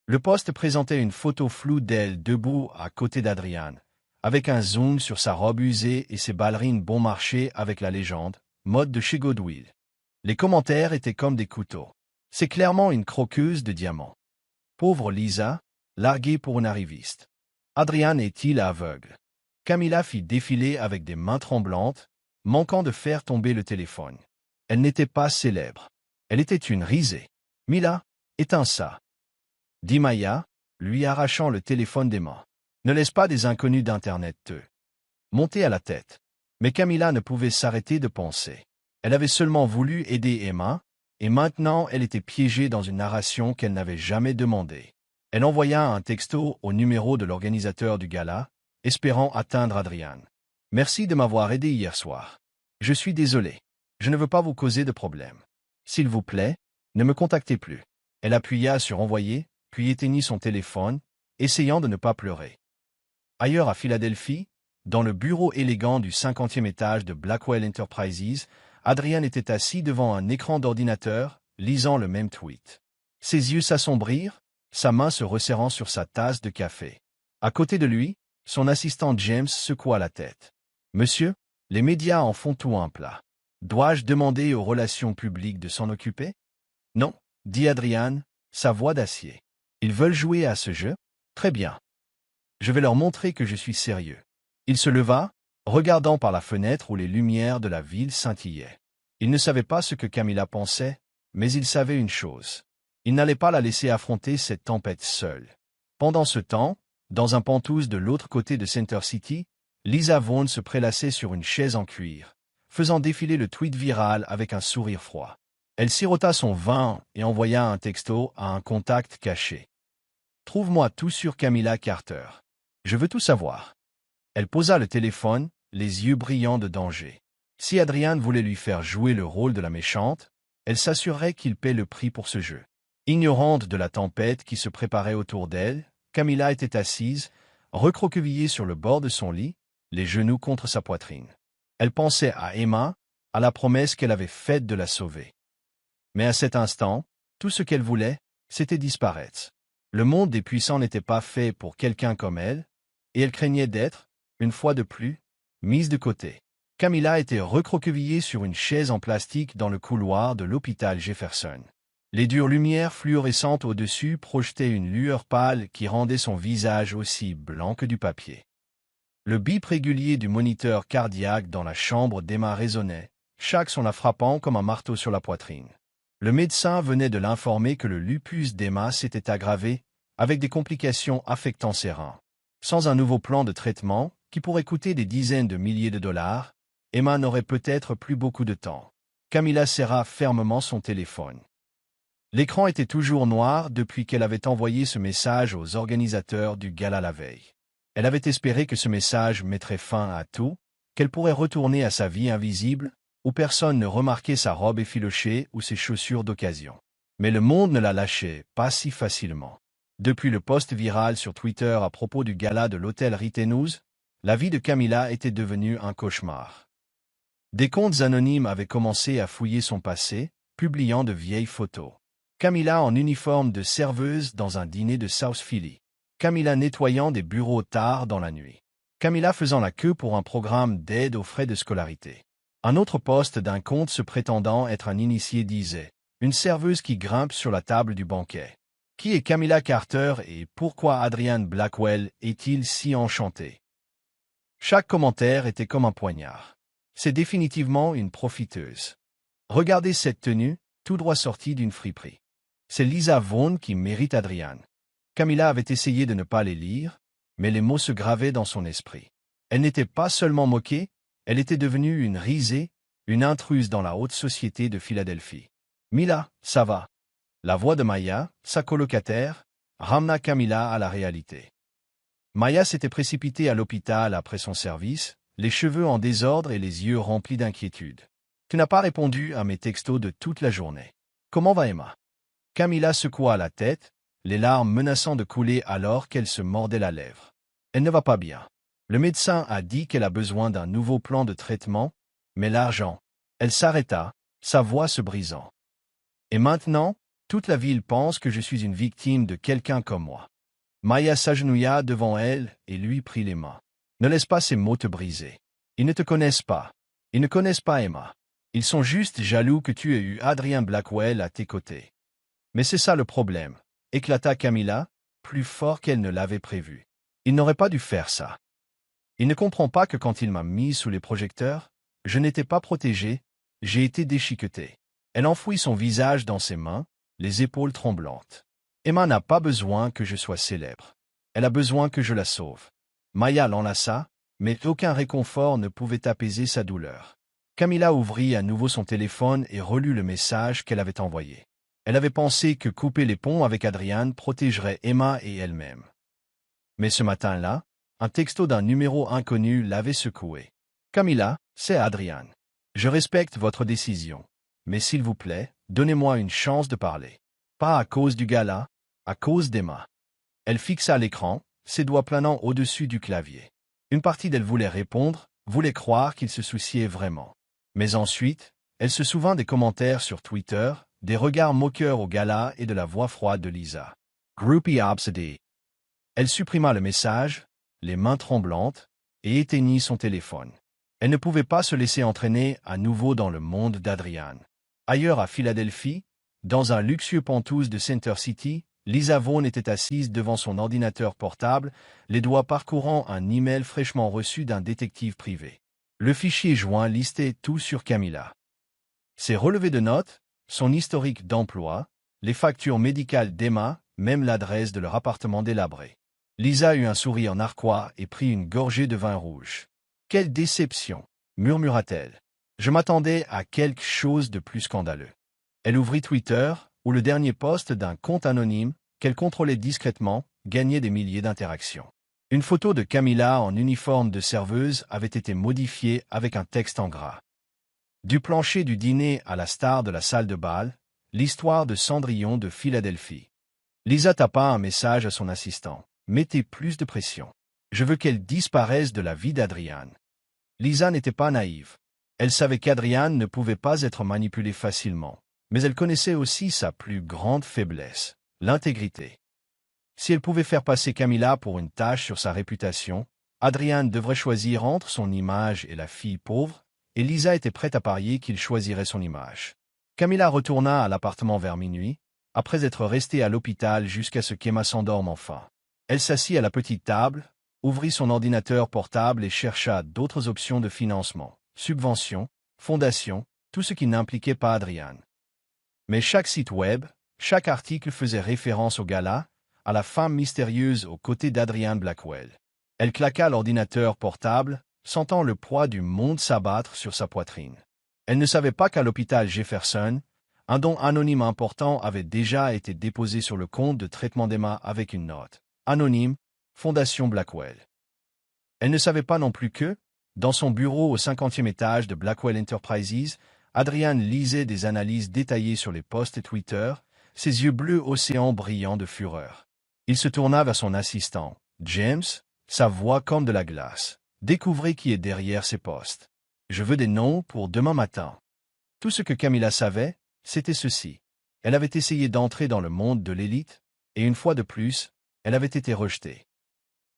Le post présentait une photo floue d'elle debout à côté d'Adrian, avec un zoom sur sa robe usée et ses ballerines bon marché avec la légende « mode de chez Goodwill ». Les commentaires étaient comme des couteaux. C'est clairement une croqueuse de diamants. Pauvre Lisa, larguée pour une arriviste. Adrian est-il aveugle? Camilla fit défiler avec des mains tremblantes, manquant de faire tomber le téléphone. Elle n'était pas célèbre. Elle était une risée. « Mila, éteins ça !» dit Maya, lui arrachant le téléphone des mains. « Ne laisse pas des inconnus d'Internet te monter à la tête. » Mais Camilla ne pouvait s'arrêter de penser. Elle avait seulement voulu aider Emma, et maintenant elle était piégée dans une narration qu'elle n'avait jamais demandée. Elle envoya un texto au numéro de l'organisateur du gala, espérant atteindre Adrian. « Merci de m'avoir aidé hier soir. Je suis désolé. Je ne veux pas vous causer de problème. S'il vous plaît, ne me contactez plus. » Elle appuya sur envoyer, puis éteignit son téléphone, essayant de ne pas pleurer. Ailleurs à Philadelphie, dans le bureau élégant du 50e étage de Blackwell Enterprises, Adrian était assis devant un écran d'ordinateur, lisant le même tweet. Ses yeux s'assombrirent, sa main se resserrant sur sa tasse de café. À côté de lui, son assistant James secoua la tête. « Monsieur, les médias en font tout un plat. Dois-je demander aux relations publiques de s'en occuper ?»« Non, » dit Adrian, sa voix d'acier. « Ils veulent jouer à ce jeu? Très bien. Je vais leur montrer que je suis sérieux. » Il se leva, regardant par la fenêtre où les lumières de la ville scintillaient. Il ne savait pas ce que Camilla pensait, mais il savait une chose. Il n'allait pas la laisser affronter cette tempête seule. Pendant ce temps, dans un penthouse de l'autre côté de Center City, Lisa Vaughn se prélassait sur une chaise en cuir, faisant défiler le tweet viral avec un sourire froid. Elle sirota son vin et envoya un texto à un contact caché. « Trouve-moi tout sur Camilla Carter. Je veux tout savoir. » Elle posa le téléphone, les yeux brillants de danger. Si Adrian voulait lui faire jouer le rôle de la méchante, elle s'assurerait qu'il paie le prix pour ce jeu. Ignorante de la tempête qui se préparait autour d'elle, Camilla était assise, recroquevillée sur le bord de son lit, les genoux contre sa poitrine. Elle pensait à Emma, à la promesse qu'elle avait faite de la sauver. Mais à cet instant, tout ce qu'elle voulait, c'était disparaître. Le monde des puissants n'était pas fait pour quelqu'un comme elle, et elle craignait d'être, une fois de plus, mise de côté. Camilla était recroquevillée sur une chaise en plastique dans le couloir de l'hôpital Jefferson. Les dures lumières fluorescentes au-dessus projetaient une lueur pâle qui rendait son visage aussi blanc que du papier. Le bip régulier du moniteur cardiaque dans la chambre d'Emma résonnait, chaque son la frappant comme un marteau sur la poitrine. Le médecin venait de l'informer que le lupus d'Emma s'était aggravé, avec des complications affectant ses reins. Sans un nouveau plan de traitement, qui pourrait coûter des dizaines de milliers de dollars, Emma n'aurait peut-être plus beaucoup de temps. Camilla serra fermement son téléphone. L'écran était toujours noir depuis qu'elle avait envoyé ce message aux organisateurs du gala la veille. Elle avait espéré que ce message mettrait fin à tout, qu'elle pourrait retourner à sa vie invisible, où personne ne remarquait sa robe effilochée ou ses chaussures d'occasion. Mais le monde ne la lâchait pas si facilement. Depuis le post viral sur Twitter à propos du gala de l'hôtel Rittenhouse, la vie de Camilla était devenue un cauchemar. Des comptes anonymes avaient commencé à fouiller son passé, publiant de vieilles photos. Camilla en uniforme de serveuse dans un dîner de South Philly. Camilla nettoyant des bureaux tard dans la nuit. Camilla faisant la queue pour un programme d'aide aux frais de scolarité. Un autre poste d'un compte se prétendant être un initié disait « Une serveuse qui grimpe sur la table du banquet ». Qui est Camilla Carter et pourquoi Adrian Blackwell est-il si enchanté? Chaque commentaire était comme un poignard. C'est définitivement une profiteuse. Regardez cette tenue, tout droit sortie d'une friperie. C'est Lisa Vaughn qui mérite Adrian. Camilla avait essayé de ne pas les lire, mais les mots se gravaient dans son esprit. Elle n'était pas seulement moquée, elle était devenue une risée, une intruse dans la haute société de Philadelphie. « Mila, ça va ?» La voix de Maya, sa colocataire, ramena Camilla à la réalité. Maya s'était précipitée à l'hôpital après son service, les cheveux en désordre et les yeux remplis d'inquiétude. « Tu n'as pas répondu à mes textos de toute la journée. Comment va Emma ?» Camilla secoua la tête, les larmes menaçant de couler alors qu'elle se mordait la lèvre. « Elle ne va pas bien. Le médecin a dit qu'elle a besoin d'un nouveau plan de traitement, mais l'argent... » Elle s'arrêta, sa voix se brisant. « Et maintenant, toute la ville pense que je suis une victime de quelqu'un comme moi. » Maya s'agenouilla devant elle et lui prit les mains. « Ne laisse pas ces mots te briser. Ils ne te connaissent pas. Ils ne connaissent pas Emma. Ils sont juste jaloux que tu aies eu Adrian Blackwell à tes côtés. » Mais c'est ça le problème, éclata Camilla, plus fort qu'elle ne l'avait prévu. Il n'aurait pas dû faire ça. Il ne comprend pas que quand il m'a mis sous les projecteurs, je n'étais pas protégé, j'ai été déchiqueté. Elle enfouit son visage dans ses mains, les épaules tremblantes. Emma n'a pas besoin que je sois célèbre. Elle a besoin que je la sauve. Maya l'enlaça, mais aucun réconfort ne pouvait apaiser sa douleur. Camilla ouvrit à nouveau son téléphone et relut le message qu'elle avait envoyé. Elle avait pensé que couper les ponts avec Adrian protégerait Emma et elle-même. Mais ce matin-là, un texto d'un numéro inconnu l'avait secouée. « Camilla, c'est Adrian. Je respecte votre décision. Mais s'il vous plaît, donnez-moi une chance de parler. Pas à cause du gala, à cause d'Emma. » Elle fixa l'écran, ses doigts planant au-dessus du clavier. Une partie d'elle voulait répondre, voulait croire qu'il se souciait vraiment. Mais ensuite, elle se souvint des commentaires sur Twitter, des regards moqueurs au gala et de la voix froide de Lisa. Groupie obsédée. Elle supprima le message, les mains tremblantes, et éteignit son téléphone. Elle ne pouvait pas se laisser entraîner à nouveau dans le monde d'Adrian. Ailleurs à Philadelphie, dans un luxueux penthouse de Center City, Lisa Vaughn était assise devant son ordinateur portable, les doigts parcourant un email fraîchement reçu d'un détective privé. Le fichier joint listait tout sur Camilla. Ses relevés de notes, son historique d'emploi, les factures médicales d'Emma, même l'adresse de leur appartement délabré. Lisa eut un sourire narquois et prit une gorgée de vin rouge. « Quelle déception !» murmura-t-elle. « Je m'attendais à quelque chose de plus scandaleux. » Elle ouvrit Twitter, où le dernier post d'un compte anonyme, qu'elle contrôlait discrètement, gagnait des milliers d'interactions. Une photo de Camilla en uniforme de serveuse avait été modifiée avec un texte en gras. Du plancher du dîner à la star de la salle de bal, l'histoire de Cendrillon de Philadelphie. Lisa tapa un message à son assistant. « Mettez plus de pression. Je veux qu'elle disparaisse de la vie d'Adrian. » Lisa n'était pas naïve. Elle savait qu'Adrian ne pouvait pas être manipulé facilement. Mais elle connaissait aussi sa plus grande faiblesse, l'intégrité. Si elle pouvait faire passer Camilla pour une tâche sur sa réputation, Adrian devrait choisir entre son image et la fille pauvre, et Lisa était prête à parier qu'il choisirait son image. Camilla retourna à l'appartement vers minuit, après être restée à l'hôpital jusqu'à ce qu'Emma s'endorme enfin. Elle s'assit à la petite table, ouvrit son ordinateur portable et chercha d'autres options de financement, subventions, fondations, tout ce qui n'impliquait pas Adrian. Mais chaque site web, chaque article faisait référence au gala, à la femme mystérieuse aux côtés d'Adrian Blackwell. Elle claqua l'ordinateur portable, sentant le poids du monde s'abattre sur sa poitrine. Elle ne savait pas qu'à l'hôpital Jefferson, un don anonyme important avait déjà été déposé sur le compte de traitement d'Emma avec une note. Anonyme, Fondation Blackwell. Elle ne savait pas non plus que, dans son bureau au 50e étage de Blackwell Enterprises, Adrian lisait des analyses détaillées sur les posts Twitter, ses yeux bleus océan brillants de fureur. Il se tourna vers son assistant, James, sa voix comme de la glace. « Découvrez qui est derrière ces posts. Je veux des noms pour demain matin. » Tout ce que Camilla savait, c'était ceci. Elle avait essayé d'entrer dans le monde de l'élite, et une fois de plus, elle avait été rejetée.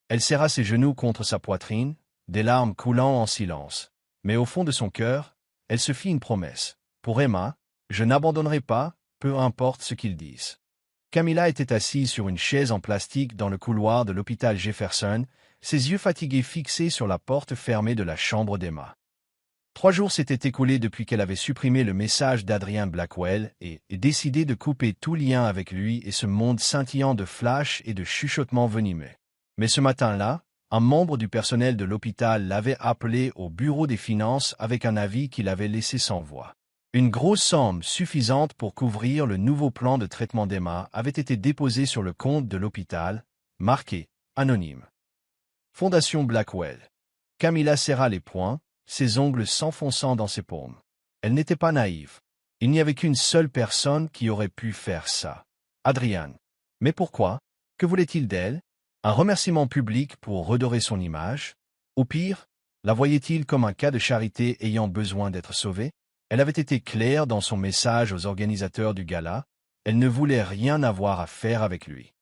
Elle serra ses genoux contre sa poitrine, des larmes coulant en silence. Mais au fond de son cœur, elle se fit une promesse. Pour Emma, je n'abandonnerai pas, peu importe ce qu'ils disent. Camilla était assise sur une chaise en plastique dans le couloir de l'hôpital Jefferson, ses yeux fatigués fixés sur la porte fermée de la chambre d'Emma. 3 jours s'étaient écoulés depuis qu'elle avait supprimé le message d'Adrian Blackwell et décidé de couper tout lien avec lui et ce monde scintillant de flashs et de chuchotements venimeux. Mais ce matin-là, un membre du personnel de l'hôpital l'avait appelé au bureau des finances avec un avis qu'il avait laissé sans voix. Une grosse somme suffisante pour couvrir le nouveau plan de traitement d'Emma avait été déposée sur le compte de l'hôpital, marqué « Anonyme ». Fondation Blackwell. Camilla serra les poings, ses ongles s'enfonçant dans ses paumes. Elle n'était pas naïve. Il n'y avait qu'une seule personne qui aurait pu faire ça. Adrian. Mais pourquoi? Que voulait-il d'elle? Un remerciement public pour redorer son image? Au pire, la voyait-il comme un cas de charité ayant besoin d'être sauvé? Elle avait été claire dans son message aux organisateurs du gala, elle ne voulait rien avoir à faire avec lui.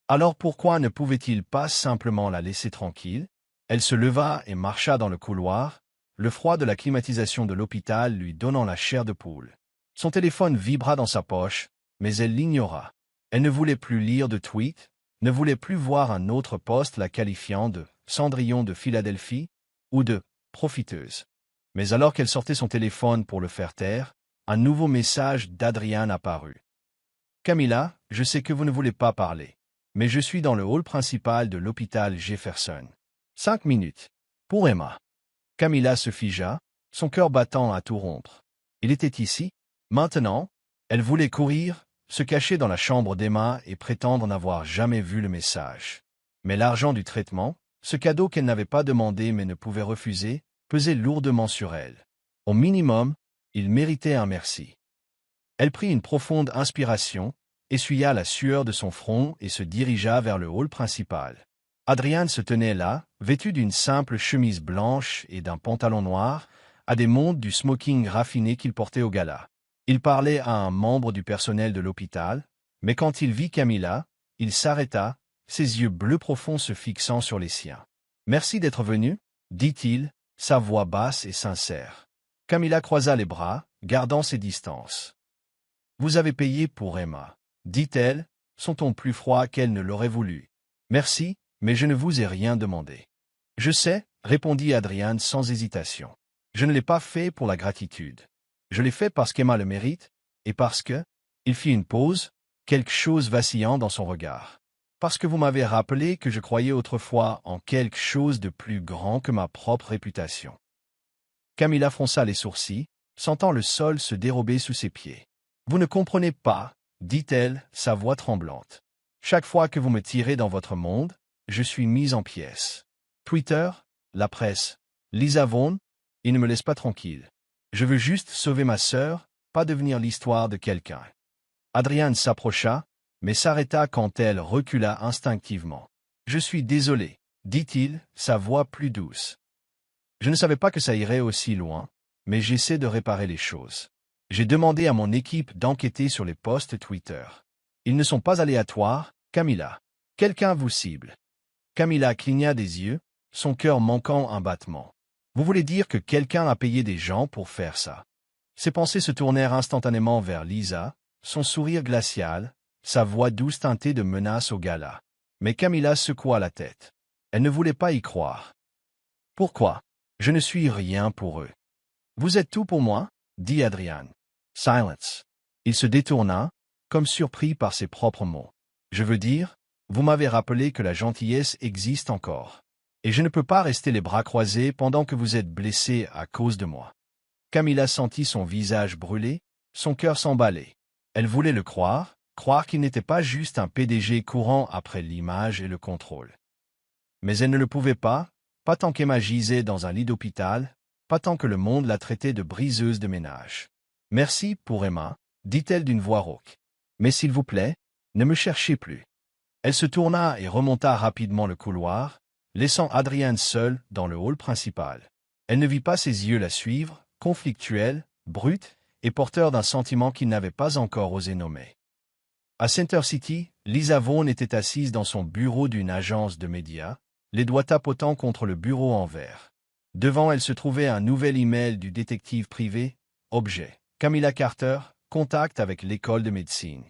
Alors pourquoi ne pouvait-il pas simplement la laisser tranquille? Elle se leva et marcha dans le couloir, le froid de la climatisation de l'hôpital lui donnant la chair de poule. Son téléphone vibra dans sa poche, mais elle l'ignora. Elle ne voulait plus lire de tweets, ne voulait plus voir un autre post la qualifiant de « Cendrillon de Philadelphie » ou de « profiteuse ». Mais alors qu'elle sortait son téléphone pour le faire taire, un nouveau message d'Adrian apparut. « Camilla, je sais que vous ne voulez pas parler, mais je suis dans le hall principal de l'hôpital Jefferson. 5 minutes. Pour Emma. » Camilla se figea, son cœur battant à tout rompre. Il était ici, maintenant. Elle voulait courir, se cacher dans la chambre d'Emma et prétendre n'avoir jamais vu le message. Mais l'argent du traitement, ce cadeau qu'elle n'avait pas demandé mais ne pouvait refuser, pesait lourdement sur elle. Au minimum, il méritait un merci. Elle prit une profonde inspiration, essuya la sueur de son front et se dirigea vers le hall principal. Adrian se tenait là, vêtu d'une simple chemise blanche et d'un pantalon noir, à des montres du smoking raffiné qu'il portait au gala. Il parlait à un membre du personnel de l'hôpital, mais quand il vit Camilla, il s'arrêta, ses yeux bleus profonds se fixant sur les siens. « Merci d'être venu, » dit-il, sa voix basse et sincère. Camilla croisa les bras, gardant ses distances. « Vous avez payé pour Emma, » dit-elle, son ton plus froid qu'elle ne l'aurait voulu. « Merci, mais je ne vous ai rien demandé. »« Je sais, » répondit Adrian sans hésitation. « Je ne l'ai pas fait pour la gratitude. Je l'ai fait parce qu'Emma le mérite, et parce que... » Il fit une pause, quelque chose vacillant dans son regard. « Parce que vous m'avez rappelé que je croyais autrefois en quelque chose de plus grand que ma propre réputation. » Camilla fronça les sourcils, sentant le sol se dérober sous ses pieds. « Vous ne comprenez pas, » dit-elle, sa voix tremblante. « Chaque fois que vous me tirez dans votre monde, je suis mise en pièces. Twitter, la presse, Lisa Vaughan, ils ne me laissent pas tranquille. Je veux juste sauver ma sœur, pas devenir l'histoire de quelqu'un. » Adrian s'approcha, mais s'arrêta quand elle recula instinctivement. « Je suis désolé, » dit-il, sa voix plus douce. « Je ne savais pas que ça irait aussi loin, mais j'essaie de réparer les choses. J'ai demandé à mon équipe d'enquêter sur les posts Twitter. Ils ne sont pas aléatoires, Camilla. Quelqu'un vous cible. » Camilla cligna des yeux, son cœur manquant un battement. « Vous voulez dire que quelqu'un a payé des gens pour faire ça ?» Ses pensées se tournèrent instantanément vers Lisa, son sourire glacial, sa voix douce teintée de menace au gala. Mais Camilla secoua la tête. Elle ne voulait pas y croire. « Pourquoi? Je ne suis rien pour eux. »« Vous êtes tout pour moi ?» dit Adrian. Silence. Il se détourna, comme surpris par ses propres mots. « Je veux dire, vous m'avez rappelé que la gentillesse existe encore. Et je ne peux pas rester les bras croisés pendant que vous êtes blessé à cause de moi. » Camilla sentit son visage brûler, son cœur s'emballer. Elle voulait le croire qu'il n'était pas juste un PDG courant après l'image et le contrôle. Mais elle ne le pouvait pas tant qu'Emma gisait dans un lit d'hôpital, pas tant que le monde la traitait de briseuse de ménage. « Merci pour Emma, » dit-elle d'une voix rauque. « Mais s'il vous plaît, ne me cherchez plus. » Elle se tourna et remonta rapidement le couloir, laissant Adrian seul dans le hall principal. Elle ne vit pas ses yeux la suivre, conflictuels, brut et porteur d'un sentiment qu'il n'avait pas encore osé nommer. À Center City, Lisa Vaughan était assise dans son bureau d'une agence de médias, les doigts tapotant contre le bureau en verre. Devant elle se trouvait un nouvel email du détective privé, objet. Camilla Carter, contact avec l'école de médecine.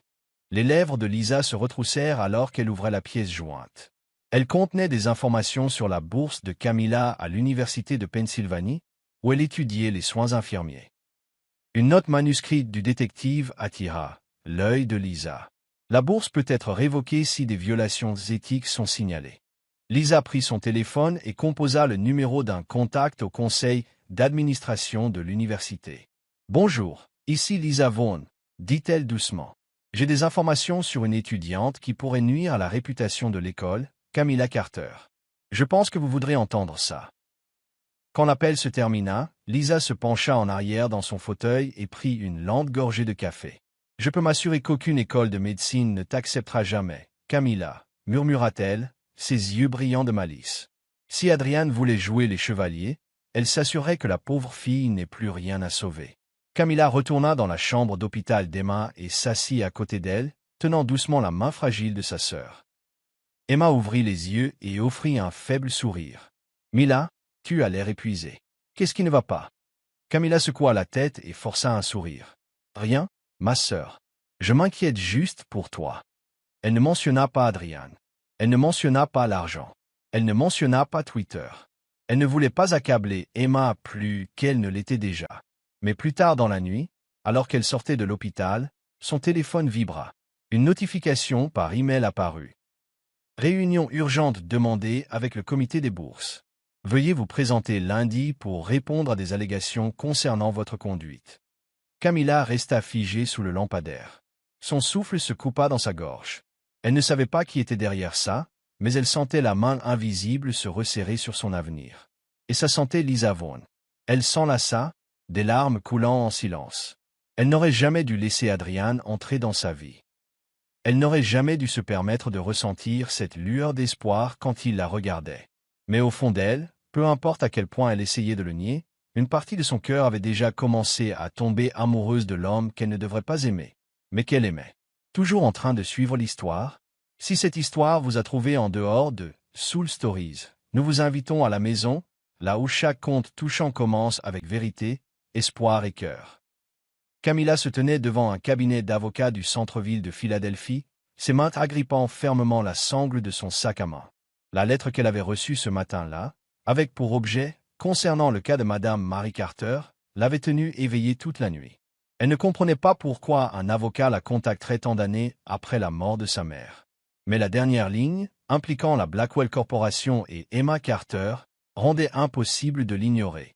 Les lèvres de Lisa se retroussèrent alors qu'elle ouvrait la pièce jointe. Elle contenait des informations sur la bourse de Camilla à l'Université de Pennsylvanie, où elle étudiait les soins infirmiers. Une note manuscrite du détective attira l'œil de Lisa. La bourse peut être révoquée si des violations éthiques sont signalées. Lisa prit son téléphone et composa le numéro d'un contact au conseil d'administration de l'université. « Bonjour, ici Lisa Vaughan, » dit-elle doucement. « J'ai des informations sur une étudiante qui pourrait nuire à la réputation de l'école, Camilla Carter. Je pense que vous voudrez entendre ça. » Quand l'appel se termina, Lisa se pencha en arrière dans son fauteuil et prit une lente gorgée de café. « Je peux m'assurer qu'aucune école de médecine ne t'acceptera jamais, Camilla, » murmura-t-elle, ses yeux brillants de malice. Si Adrian voulait jouer les chevaliers, elle s'assurait que la pauvre fille n'ait plus rien à sauver. Camilla retourna dans la chambre d'hôpital d'Emma et s'assit à côté d'elle, tenant doucement la main fragile de sa sœur. Emma ouvrit les yeux et offrit un faible sourire. « Mila, tu as l'air épuisée. Qu'est-ce qui ne va pas ?» Camilla secoua la tête et força un sourire. « Rien, ma sœur. Je m'inquiète juste pour toi. » Elle ne mentionna pas Adrian. Elle ne mentionna pas l'argent. Elle ne mentionna pas Twitter. Elle ne voulait pas accabler Emma plus qu'elle ne l'était déjà. Mais plus tard dans la nuit, alors qu'elle sortait de l'hôpital, son téléphone vibra. Une notification par email apparut. Réunion urgente demandée avec le comité des bourses. Veuillez vous présenter lundi pour répondre à des allégations concernant votre conduite. Camilla resta figée sous le lampadaire. Son souffle se coupa dans sa gorge. Elle ne savait pas qui était derrière ça, mais elle sentait la main invisible se resserrer sur son avenir. Et ça sentait Lisa Vaughn. Elle s'enlaça, des larmes coulant en silence. Elle n'aurait jamais dû laisser Adrian entrer dans sa vie. Elle n'aurait jamais dû se permettre de ressentir cette lueur d'espoir quand il la regardait. Mais au fond d'elle, peu importe à quel point elle essayait de le nier, une partie de son cœur avait déjà commencé à tomber amoureuse de l'homme qu'elle ne devrait pas aimer, mais qu'elle aimait. Toujours en train de suivre l'histoire? Si cette histoire vous a trouvé en dehors de Soul Stories, nous vous invitons à la maison, là où chaque conte touchant commence avec vérité, espoir et cœur. Camilla se tenait devant un cabinet d'avocats du centre-ville de Philadelphie, ses mains agrippant fermement la sangle de son sac à main. La lettre qu'elle avait reçue ce matin-là, avec pour objet, concernant le cas de Madame Mary Carter, l'avait tenue éveillée toute la nuit. Elle ne comprenait pas pourquoi un avocat la contacterait tant d'années après la mort de sa mère. Mais la dernière ligne, impliquant la Blackwell Corporation et Emma Carter, rendait impossible de l'ignorer.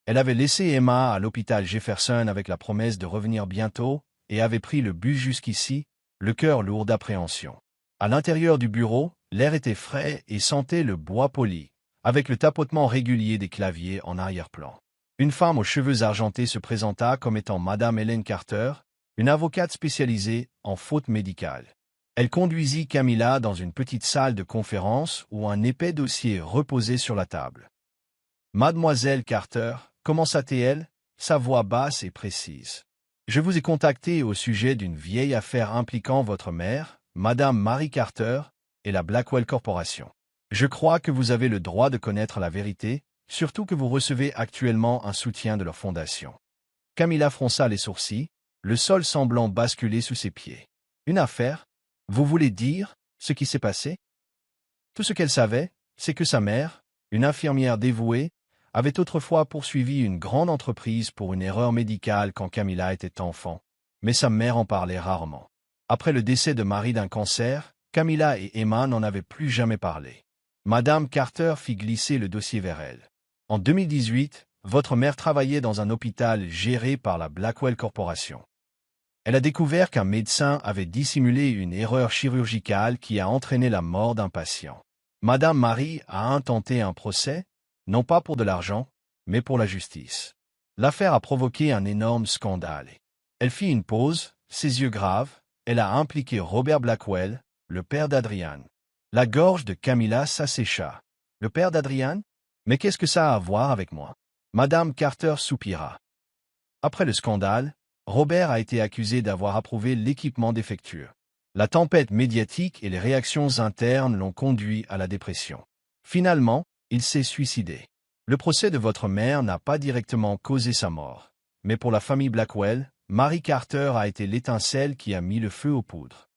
Elle avait laissé Emma à l'hôpital Jefferson avec la promesse de revenir bientôt et avait pris le bus jusqu'ici, le cœur lourd d'appréhension. À l'intérieur du bureau, l'air était frais et sentait le bois poli, avec le tapotement régulier des claviers en arrière-plan. Une femme aux cheveux argentés se présenta comme étant Madame Helen Carter, une avocate spécialisée en faute médicale. Elle conduisit Camilla dans une petite salle de conférence où un épais dossier reposait sur la table. « Mademoiselle Carter », commença-t-elle, sa voix basse et précise. « Je vous ai contacté au sujet d'une vieille affaire impliquant votre mère, Madame Mary Carter, et la Blackwell Corporation. Je crois que vous avez le droit de connaître la vérité, surtout que vous recevez actuellement un soutien de leur fondation. » Camilla fronça les sourcils, le sol semblant basculer sous ses pieds. « Une affaire? Vous voulez dire ce qui s'est passé? » Tout ce qu'elle savait, c'est que sa mère, une infirmière dévouée, avait autrefois poursuivi une grande entreprise pour une erreur médicale quand Camilla était enfant, mais sa mère en parlait rarement. Après le décès de Marie d'un cancer, Camilla et Emma n'en avaient plus jamais parlé. Madame Carter fit glisser le dossier vers elle. « En 2018, votre mère travaillait dans un hôpital géré par la Blackwell Corporation. Elle a découvert qu'un médecin avait dissimulé une erreur chirurgicale qui a entraîné la mort d'un patient. Madame Marie a intenté un procès, non pas pour de l'argent, mais pour la justice. L'affaire a provoqué un énorme scandale. Elle fit une pause, ses yeux graves, elle a impliqué Robert Blackwell, le père d'Adrian. La gorge de Camilla s'assécha. « Le père d'Adrian? Mais qu'est-ce que ça a à voir avec moi ?» Madame Carter soupira. Après le scandale, Robert a été accusé d'avoir approuvé l'équipement défectueux. La tempête médiatique et les réactions internes l'ont conduit à la dépression. Finalement, il s'est suicidé. Le procès de votre mère n'a pas directement causé sa mort, mais pour la famille Blackwell, Mary Carter a été l'étincelle qui a mis le feu aux poudres.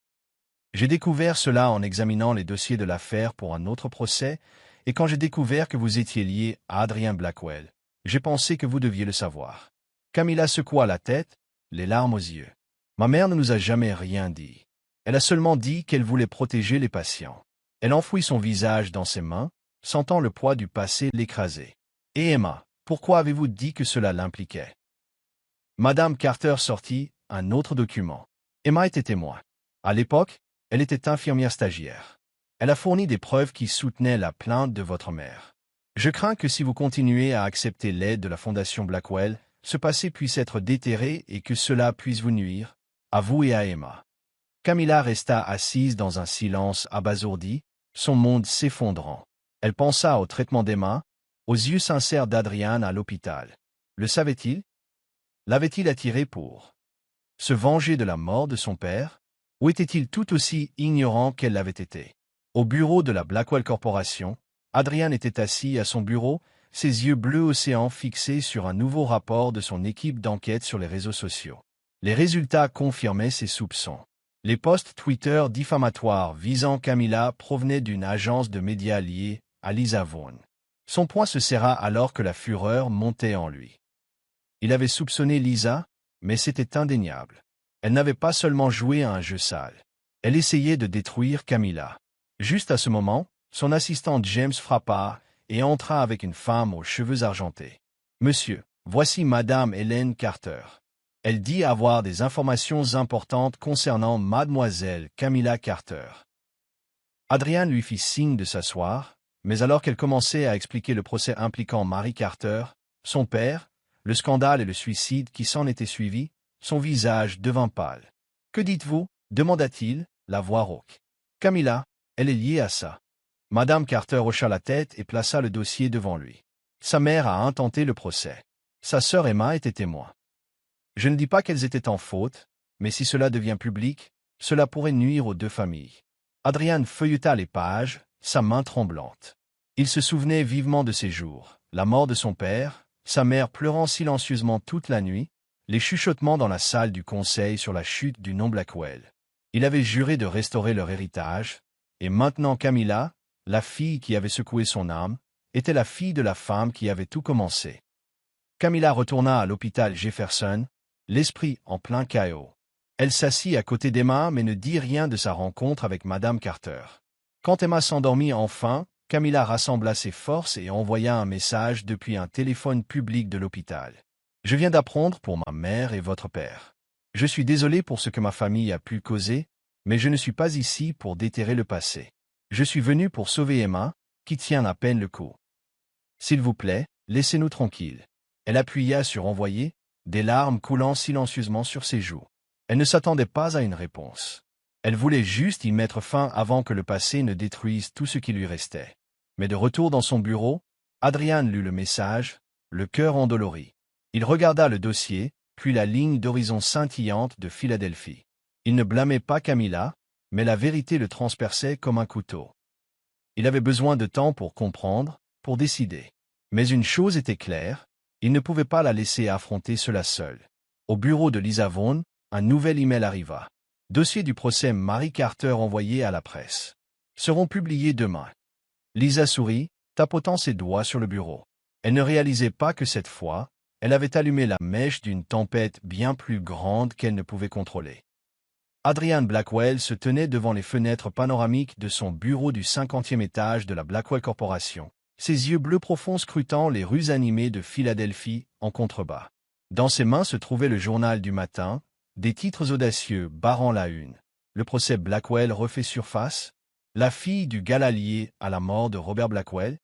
J'ai découvert cela en examinant les dossiers de l'affaire pour un autre procès, et quand j'ai découvert que vous étiez lié à Adrian Blackwell, j'ai pensé que vous deviez le savoir. Camilla secoua la tête, les larmes aux yeux. Ma mère ne nous a jamais rien dit. Elle a seulement dit qu'elle voulait protéger les patients. Elle enfouit son visage dans ses mains, sentant le poids du passé l'écraser. « Et Emma, pourquoi avez-vous dit que cela l'impliquait ?» Madame Carter sortit un autre document. Emma était témoin. À l'époque, elle était infirmière stagiaire. Elle a fourni des preuves qui soutenaient la plainte de votre mère. Je crains que si vous continuez à accepter l'aide de la Fondation Blackwell, ce passé puisse être déterré et que cela puisse vous nuire, à vous et à Emma. Camilla resta assise dans un silence abasourdi, son monde s'effondrant. Elle pensa au traitement d'Emma, aux yeux sincères d'Adrian à l'hôpital. Le savait-il? L'avait-il attiré pour se venger de la mort de son père? Ou était-il tout aussi ignorant qu'elle l'avait été? Au bureau de la Blackwell Corporation, Adrian était assis à son bureau, ses yeux bleu océan fixés sur un nouveau rapport de son équipe d'enquête sur les réseaux sociaux. Les résultats confirmaient ses soupçons. Les posts Twitter diffamatoires visant Camilla provenaient d'une agence de médias liée à Lisa Vaughn. Son poing se serra alors que la fureur montait en lui. Il avait soupçonné Lisa, mais c'était indéniable. Elle n'avait pas seulement joué à un jeu sale. Elle essayait de détruire Camilla. Juste à ce moment, son assistante James frappa, et entra avec une femme aux cheveux argentés. « Monsieur, voici Madame Hélène Carter. Elle dit avoir des informations importantes concernant Mademoiselle Camilla Carter. » Adrian lui fit signe de s'asseoir, mais alors qu'elle commençait à expliquer le procès impliquant Mary Carter, son père, le scandale et le suicide qui s'en était suivi, son visage devint pâle. « Que dites-vous » demanda-t-il, la voix rauque. « Camilla, elle est liée à ça. » Madame Carter hocha la tête et plaça le dossier devant lui. Sa mère a intenté le procès. Sa sœur Emma était témoin. Je ne dis pas qu'elles étaient en faute, mais si cela devient public, cela pourrait nuire aux deux familles. Adrian feuilleta les pages, sa main tremblante. Il se souvenait vivement de ces jours, la mort de son père, sa mère pleurant silencieusement toute la nuit, les chuchotements dans la salle du conseil sur la chute du nom Blackwell. Il avait juré de restaurer leur héritage, et maintenant Camilla, la fille qui avait secoué son âme, était la fille de la femme qui avait tout commencé. Camilla retourna à l'hôpital Jefferson, l'esprit en plein chaos. Elle s'assit à côté d'Emma mais ne dit rien de sa rencontre avec Madame Carter. Quand Emma s'endormit enfin, Camilla rassembla ses forces et envoya un message depuis un téléphone public de l'hôpital. « Je viens d'apprendre pour ma mère et votre père. Je suis désolé pour ce que ma famille a pu causer, mais je ne suis pas ici pour déterrer le passé. Je suis venu pour sauver Emma, qui tient à peine le coup. S'il vous plaît, laissez-nous tranquilles. » Elle appuya sur « Envoyer », des larmes coulant silencieusement sur ses joues. Elle ne s'attendait pas à une réponse. Elle voulait juste y mettre fin avant que le passé ne détruise tout ce qui lui restait. Mais de retour dans son bureau, Adrian lut le message, le cœur endolori. Il regarda le dossier, puis la ligne d'horizon scintillante de Philadelphie. Il ne blâmait pas Camilla, mais la vérité le transperçait comme un couteau. Il avait besoin de temps pour comprendre, pour décider. Mais une chose était claire, il ne pouvait pas la laisser affronter cela seul. Au bureau de Lisa Vaughn, un nouvel email arriva. Dossier du procès Mary Carter envoyé à la presse. Seront publiés demain. Lisa sourit, tapotant ses doigts sur le bureau. Elle ne réalisait pas que cette fois, elle avait allumé la mèche d'une tempête bien plus grande qu'elle ne pouvait contrôler. Adrian Blackwell se tenait devant les fenêtres panoramiques de son bureau du 50e étage de la Blackwell Corporation, ses yeux bleus profonds scrutant les rues animées de Philadelphie en contrebas. Dans ses mains se trouvait le journal du matin, des titres audacieux barrant la une. Le procès Blackwell refait surface, la fille du gala lié à la mort de Robert Blackwell.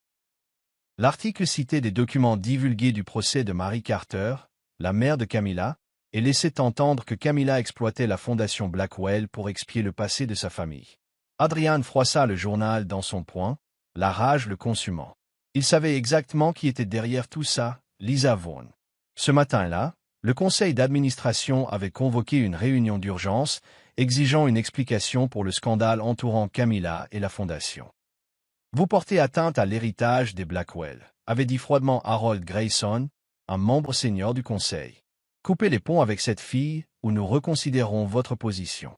L'article citait des documents divulgués du procès de Mary Carter, la mère de Camilla, et laissait entendre que Camilla exploitait la fondation Blackwell pour expier le passé de sa famille. Adrian froissa le journal dans son poing, la rage le consumant. Il savait exactement qui était derrière tout ça, Lisa Vaughn. Ce matin-là, le conseil d'administration avait convoqué une réunion d'urgence, exigeant une explication pour le scandale entourant Camilla et la fondation. « Vous portez atteinte à l'héritage des Blackwell », avait dit froidement Harold Grayson, un membre senior du conseil. « Coupez les ponts avec cette fille ou nous reconsidérons votre position. »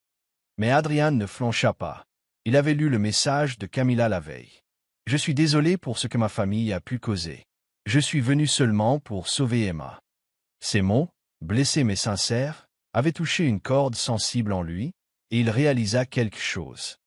Mais Adrian ne flancha pas. Il avait lu le message de Camilla la veille. « Je suis désolé pour ce que ma famille a pu causer. Je suis venu seulement pour sauver Emma. » Ces mots, blessés mais sincères, avaient touché une corde sensible en lui, et il réalisa quelque chose.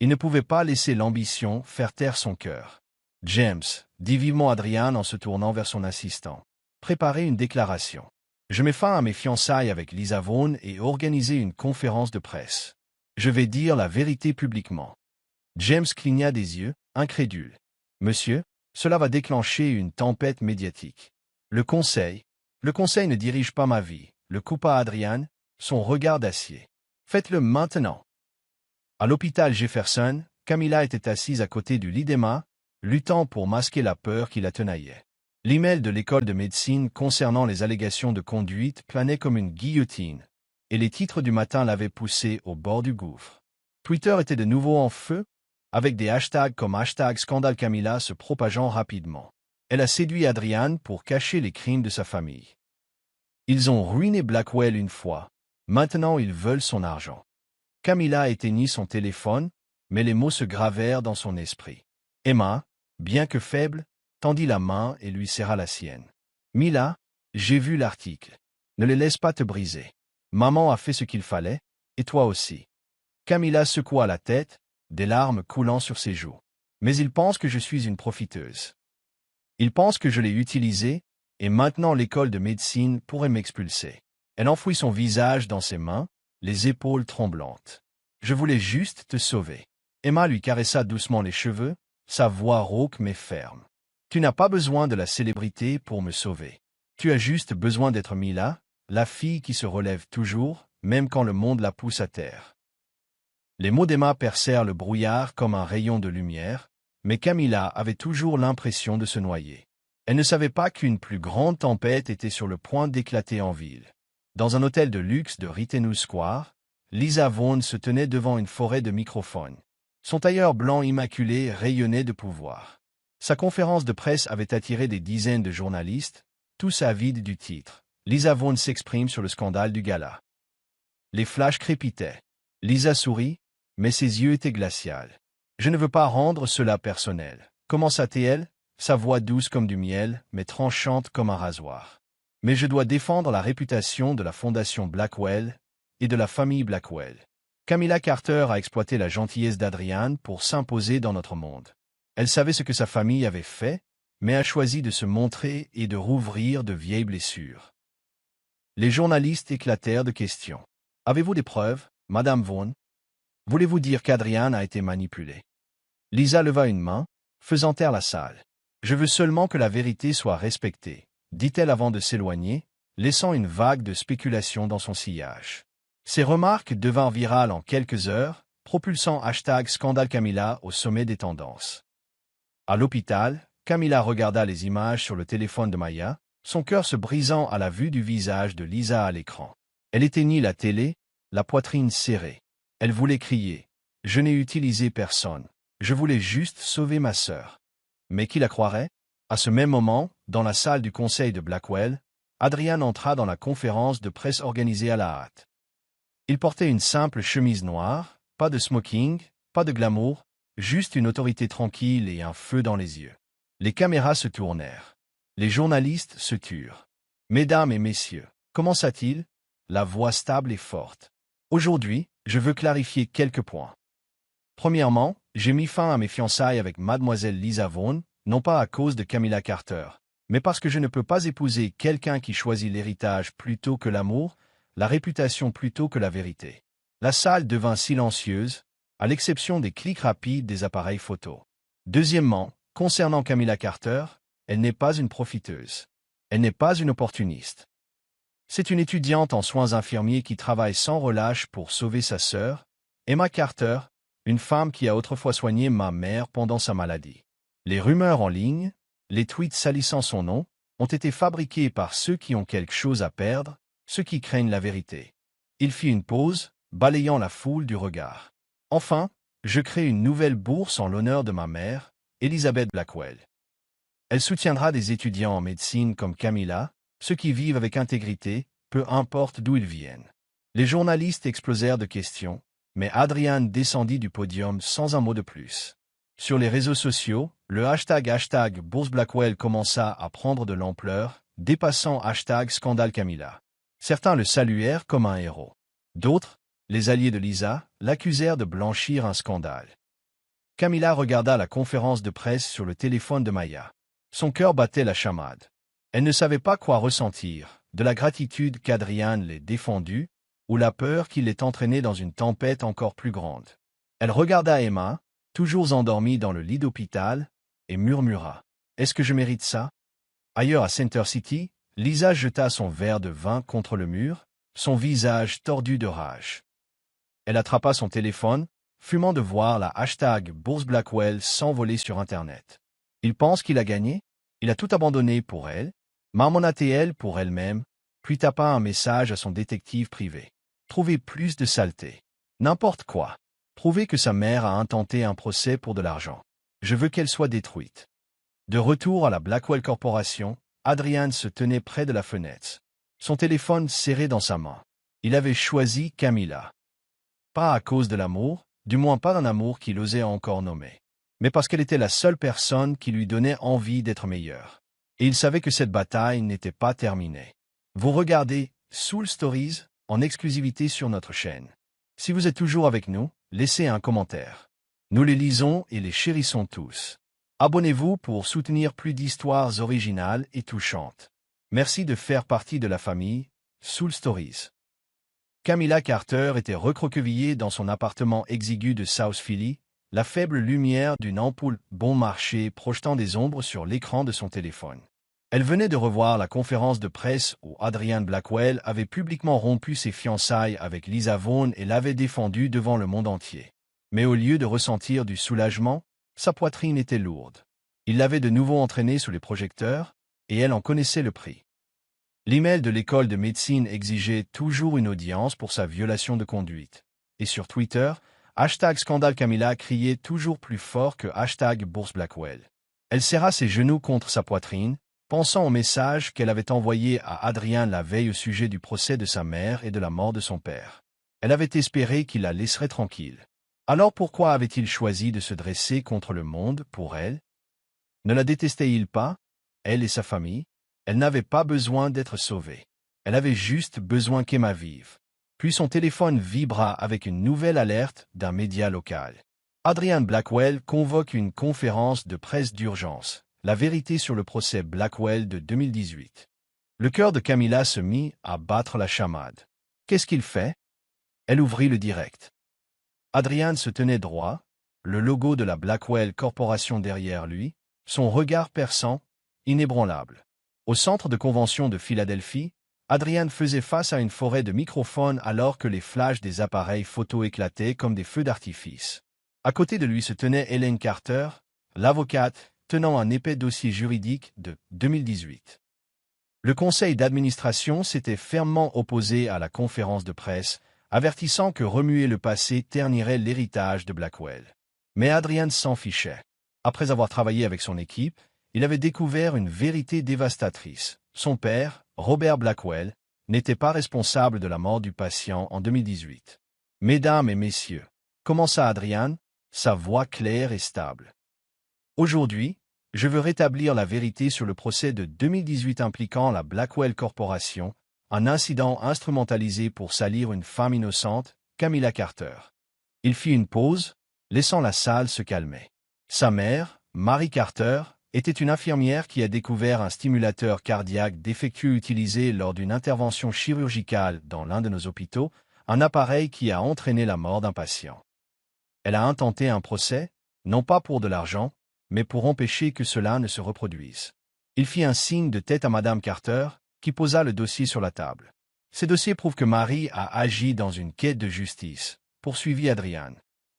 Il ne pouvait pas laisser l'ambition faire taire son cœur. « James », dit vivement Adrian en se tournant vers son assistant, « préparez une déclaration. Je mets fin à mes fiançailles avec Lisa Vaughn et organisez une conférence de presse. Je vais dire la vérité publiquement. » James cligna des yeux, incrédule. « Monsieur, cela va déclencher une tempête médiatique. Le conseil ne dirige pas ma vie, le coupa Adrian, son regard d'acier. Faites-le maintenant. » À l'hôpital Jefferson, Camilla était assise à côté du lit d'Emma, luttant pour masquer la peur qui la tenaillait. L'email de l'école de médecine concernant les allégations de conduite planait comme une guillotine, et les titres du matin l'avaient poussée au bord du gouffre. Twitter était de nouveau en feu, avec des hashtags comme #scandale Camilla se propageant rapidement. Elle a séduit Adrian pour cacher les crimes de sa famille. Ils ont ruiné Blackwell une fois, maintenant ils veulent son argent. Camilla éteignit son téléphone, mais les mots se gravèrent dans son esprit. Emma, bien que faible, tendit la main et lui serra la sienne. « Mila, j'ai vu l'article. Ne les laisse pas te briser. Maman a fait ce qu'il fallait, et toi aussi. » Camilla secoua la tête, des larmes coulant sur ses joues. « Mais il pense que je suis une profiteuse. Il pense que je l'ai utilisé, et maintenant l'école de médecine pourrait m'expulser. Elle enfouit son visage dans ses mains, les épaules tremblantes. Je voulais juste te sauver. Emma lui caressa doucement les cheveux, sa voix rauque mais ferme. Tu n'as pas besoin de la célébrité pour me sauver. Tu as juste besoin d'être Mila, la fille qui se relève toujours, même quand le monde la pousse à terre. Les mots d'Emma percèrent le brouillard comme un rayon de lumière, mais Camilla avait toujours l'impression de se noyer. Elle ne savait pas qu'une plus grande tempête était sur le point d'éclater en ville. Dans un hôtel de luxe de Rittenhouse Square, Lisa Vaughan se tenait devant une forêt de microphones. Son tailleur blanc immaculé rayonnait de pouvoir. Sa conférence de presse avait attiré des dizaines de journalistes, tous avides du titre. Lisa Vaughan s'exprime sur le scandale du gala. Les flashs crépitaient. Lisa sourit, mais ses yeux étaient glaciaux. « Je ne veux pas rendre cela personnel. » commença-t-elle, sa voix douce comme du miel, mais tranchante comme un rasoir. « Mais je dois défendre la réputation de la Fondation Blackwell et de la famille Blackwell. Camilla Carter a exploité la gentillesse d'Adrian pour s'imposer dans notre monde. Elle savait ce que sa famille avait fait, mais a choisi de se montrer et de rouvrir de vieilles blessures. » Les journalistes éclatèrent de questions. « Avez-vous des preuves, Madame Vaughan? Voulez-vous dire qu'Adrian a été manipulé? » Lisa leva une main, faisant taire la salle. « Je veux seulement que la vérité soit respectée, » dit-elle avant de s'éloigner, laissant une vague de spéculation dans son sillage. Ces remarques devinrent virales en quelques heures, propulsant #Scandale Camilla au sommet des tendances. À l'hôpital, Camilla regarda les images sur le téléphone de Maya, son cœur se brisant à la vue du visage de Lisa à l'écran. Elle éteignit la télé, la poitrine serrée. Elle voulait crier. « Je n'ai utilisé personne. Je voulais juste sauver ma sœur. » Mais qui la croirait? À ce même moment, dans la salle du conseil de Blackwell, Adrian entra dans la conférence de presse organisée à la hâte. Il portait une simple chemise noire, pas de smoking, pas de glamour, juste une autorité tranquille et un feu dans les yeux. Les caméras se tournèrent. Les journalistes se turent. « Mesdames et messieurs, commença-t-il, la voix stable et forte. Aujourd'hui, je veux clarifier quelques points. Premièrement, j'ai mis fin à mes fiançailles avec mademoiselle Lisa Vaughan, non pas à cause de Camilla Carter, mais parce que je ne peux pas épouser quelqu'un qui choisit l'héritage plutôt que l'amour, la réputation plutôt que la vérité. » La salle devint silencieuse, à l'exception des clics rapides des appareils photo. Deuxièmement, concernant Camilla Carter, elle n'est pas une profiteuse. Elle n'est pas une opportuniste. C'est une étudiante en soins infirmiers qui travaille sans relâche pour sauver sa sœur, Emma Carter, une femme qui a autrefois soigné ma mère pendant sa maladie. Les rumeurs en ligne, les tweets salissant son nom, ont été fabriqués par ceux qui ont quelque chose à perdre, ceux qui craignent la vérité. Il fit une pause, balayant la foule du regard. Enfin, je crée une nouvelle bourse en l'honneur de ma mère, Elizabeth Blackwell. Elle soutiendra des étudiants en médecine comme Camilla, ceux qui vivent avec intégrité, peu importe d'où ils viennent. Les journalistes explosèrent de questions, mais Adrian descendit du podium sans un mot de plus. Sur les réseaux sociaux, le #, Bourse Blackwell commença à prendre de l'ampleur, dépassant #Scandale Camilla. Certains le saluèrent comme un héros. D'autres, les alliés de Lisa, l'accusèrent de blanchir un scandale. Camilla regarda la conférence de presse sur le téléphone de Maya. Son cœur battait la chamade. Elle ne savait pas quoi ressentir, de la gratitude qu'Adrian l'ait défendu, ou la peur qu'il l'ait entraîné dans une tempête encore plus grande. Elle regarda Emma, toujours endormie dans le lit d'hôpital, et murmura « Est-ce que je mérite ça ?» Ailleurs à Center City, Lisa jeta son verre de vin contre le mur, son visage tordu de rage. Elle attrapa son téléphone, fumant de voir la #Bourse Blackwell s'envoler sur Internet. Il pense qu'il a gagné? Il a tout abandonné pour elle, marmonna-t-elle pour elle-même, puis tapa un message à son détective privé. Trouver plus de saleté. N'importe quoi. Prouver que sa mère a intenté un procès pour de l'argent. Je veux qu'elle soit détruite. De retour à la Blackwell Corporation, Adrian se tenait près de la fenêtre. Son téléphone serré dans sa main. Il avait choisi Camilla. Pas à cause de l'amour, du moins pas d'un amour qu'il osait encore nommer, mais parce qu'elle était la seule personne qui lui donnait envie d'être meilleure. Et il savait que cette bataille n'était pas terminée. Vous regardez Soul Stories en exclusivité sur notre chaîne. Si vous êtes toujours avec nous, laissez un commentaire. Nous les lisons et les chérissons tous. Abonnez-vous pour soutenir plus d'histoires originales et touchantes. Merci de faire partie de la famille Soul Stories. Camilla Carter était recroquevillée dans son appartement exigu de South Philly, la faible lumière d'une ampoule bon marché projetant des ombres sur l'écran de son téléphone. Elle venait de revoir la conférence de presse où Adrian Blackwell avait publiquement rompu ses fiançailles avec Lisa Vaughn et l'avait défendu devant le monde entier. Mais au lieu de ressentir du soulagement, sa poitrine était lourde. Il l'avait de nouveau entraînée sous les projecteurs, et elle en connaissait le prix. L'email de l'école de médecine exigeait toujours une audience pour sa violation de conduite. Et sur Twitter, #ScandaleCamilla criait toujours plus fort que #BourseBlackwell. Elle serra ses genoux contre sa poitrine, pensant au message qu'elle avait envoyé à Adrian la veille au sujet du procès de sa mère et de la mort de son père. Elle avait espéré qu'il la laisserait tranquille. Alors pourquoi avait-il choisi de se dresser contre le monde pour elle? Ne la détestait-il pas, elle et sa famille? Elle n'avait pas besoin d'être sauvée. Elle avait juste besoin qu'Emma vive. Puis son téléphone vibra avec une nouvelle alerte d'un média local. Adrian Blackwell convoque une conférence de presse d'urgence. La vérité sur le procès Blackwell de 2018. Le cœur de Camilla se mit à battre la chamade. Qu'est-ce qu'il fait? Elle ouvrit le direct. Adrian se tenait droit, le logo de la Blackwell Corporation derrière lui, son regard perçant, inébranlable. Au centre de convention de Philadelphie, Adrian faisait face à une forêt de microphones alors que les flashs des appareils photo éclataient comme des feux d'artifice. À côté de lui se tenait Ellen Carter, l'avocate, tenant un épais dossier juridique de 2018. Le conseil d'administration s'était fermement opposé à la conférence de presse, avertissant que remuer le passé ternirait l'héritage de Blackwell. Mais Adrian s'en fichait. Après avoir travaillé avec son équipe, il avait découvert une vérité dévastatrice. Son père, Robert Blackwell, n'était pas responsable de la mort du patient en 2018. « Mesdames et messieurs », commença Adrian, sa voix claire et stable. « Aujourd'hui, je veux rétablir la vérité sur le procès de 2018 impliquant la Blackwell Corporation, un incident instrumentalisé pour salir une femme innocente, Camilla Carter. » Il fit une pause, laissant la salle se calmer. Sa mère, Mary Carter, était une infirmière qui a découvert un stimulateur cardiaque défectueux utilisé lors d'une intervention chirurgicale dans l'un de nos hôpitaux, un appareil qui a entraîné la mort d'un patient. Elle a intenté un procès, non pas pour de l'argent, mais pour empêcher que cela ne se reproduise. Il fit un signe de tête à Madame Carter, qui posa le dossier sur la table. Ces dossiers prouvent que Marie a agi dans une quête de justice, poursuivit Adrian.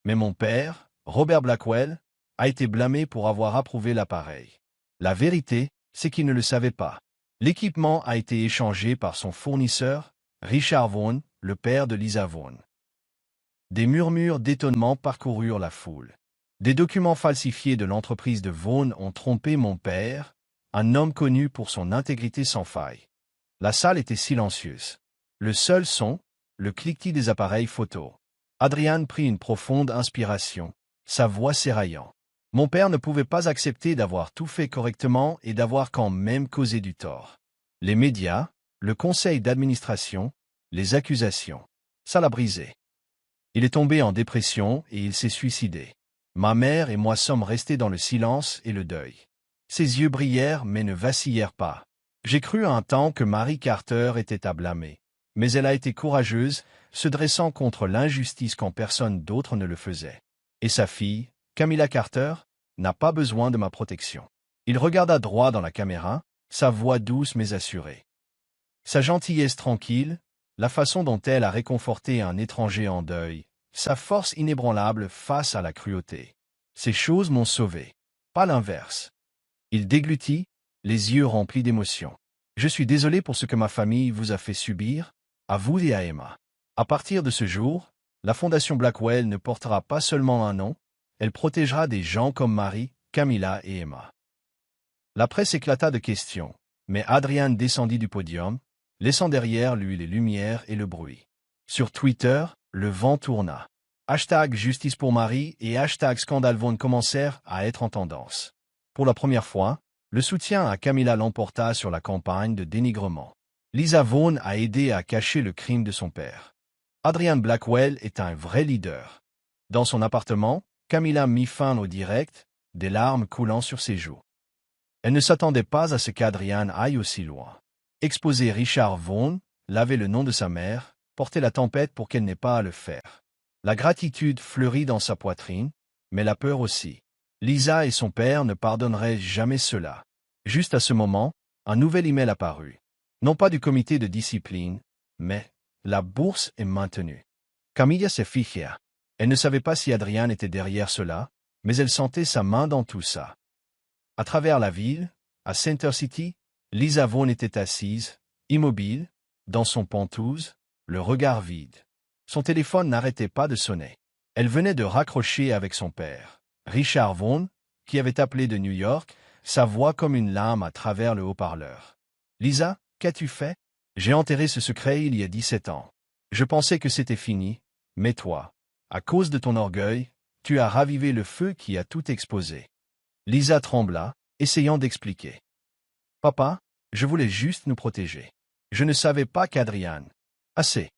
Mais mon père, Robert Blackwell, a été blâmé pour avoir approuvé l'appareil. La vérité, c'est qu'il ne le savait pas. L'équipement a été échangé par son fournisseur, Richard Vaughn, le père de Lisa Vaughn. Des murmures d'étonnement parcoururent la foule. Des documents falsifiés de l'entreprise de Vaughn ont trompé mon père, un homme connu pour son intégrité sans faille. La salle était silencieuse. Le seul son, le cliquetis des appareils photo. Adrian prit une profonde inspiration, sa voix s'éraillant. Mon père ne pouvait pas accepter d'avoir tout fait correctement et d'avoir quand même causé du tort. Les médias, le conseil d'administration, les accusations. Ça l'a brisé. Il est tombé en dépression et il s'est suicidé. Ma mère et moi sommes restés dans le silence et le deuil. Ses yeux brillèrent mais ne vacillèrent pas. J'ai cru un temps que Mary Carter était à blâmer. Mais elle a été courageuse, se dressant contre l'injustice quand personne d'autre ne le faisait. Et sa fille, Camilla Carter, n'a pas besoin de ma protection. Il regarda droit dans la caméra, sa voix douce mais assurée. Sa gentillesse tranquille, la façon dont elle a réconforté un étranger en deuil, sa force inébranlable face à la cruauté. Ces choses m'ont sauvé, pas l'inverse. Il déglutit, les yeux remplis d'émotion. Je suis désolé pour ce que ma famille vous a fait subir, à vous et à Emma. À partir de ce jour, la Fondation Blackwell ne portera pas seulement un nom, elle protégera des gens comme Marie, Camilla et Emma. La presse éclata de questions, mais Adrian descendit du podium, laissant derrière lui les lumières et le bruit. Sur Twitter, le vent tourna. #Justice pour Marie et #ScandaleVaughn commencèrent à être en tendance. Pour la première fois, le soutien à Camilla l'emporta sur la campagne de dénigrement. Lisa Vaughn a aidé à cacher le crime de son père. Adrian Blackwell est un vrai leader. Dans son appartement, Camilla mit fin au direct, des larmes coulant sur ses joues. Elle ne s'attendait pas à ce qu'Adrian aille aussi loin. Exposer Richard Vaughn, laver le nom de sa mère, porter la tempête pour qu'elle n'ait pas à le faire. La gratitude fleurit dans sa poitrine, mais la peur aussi. Lisa et son père ne pardonneraient jamais cela. Juste à ce moment, un nouvel email apparut. Non pas du comité de discipline, mais la bourse est maintenue. Camilla s'est fichée. Elle ne savait pas si Adrian était derrière cela, mais elle sentait sa main dans tout ça. À travers la ville, à Center City, Lisa Vaughn était assise, immobile, dans son pentouse, le regard vide. Son téléphone n'arrêtait pas de sonner. Elle venait de raccrocher avec son père, Richard Vaughn, qui avait appelé de New York, sa voix comme une lame à travers le haut-parleur. « Lisa, qu'as-tu fait? J'ai enterré ce secret il y a 17 ans. Je pensais que c'était fini, mais toi, à cause de ton orgueil, tu as ravivé le feu qui a tout exposé. » Lisa trembla, essayant d'expliquer. « Papa, je voulais juste nous protéger. Je ne savais pas qu'Adrian... » Assez.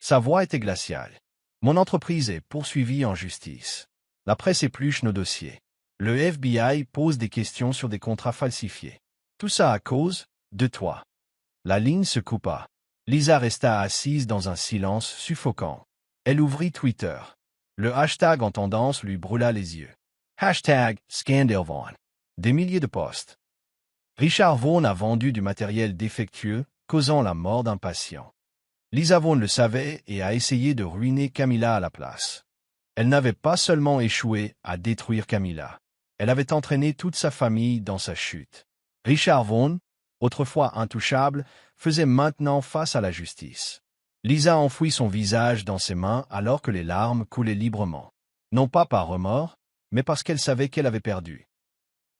Sa voix était glaciale. « Mon entreprise est poursuivie en justice. La presse épluche nos dossiers. Le FBI pose des questions sur des contrats falsifiés. Tout ça à cause de toi. » La ligne se coupa. Lisa resta assise dans un silence suffocant. Elle ouvrit Twitter. Le hashtag en tendance lui brûla les yeux. Hashtag Scandal Vaughn. Des milliers de posts. Richard Vaughn a vendu du matériel défectueux, causant la mort d'un patient. Lisa Vaughn le savait et a essayé de ruiner Camilla à la place. Elle n'avait pas seulement échoué à détruire Camilla. Elle avait entraîné toute sa famille dans sa chute. Richard Vaughn, autrefois intouchable, faisait maintenant face à la justice. Lisa enfouit son visage dans ses mains alors que les larmes coulaient librement. Non pas par remords, mais parce qu'elle savait qu'elle avait perdu.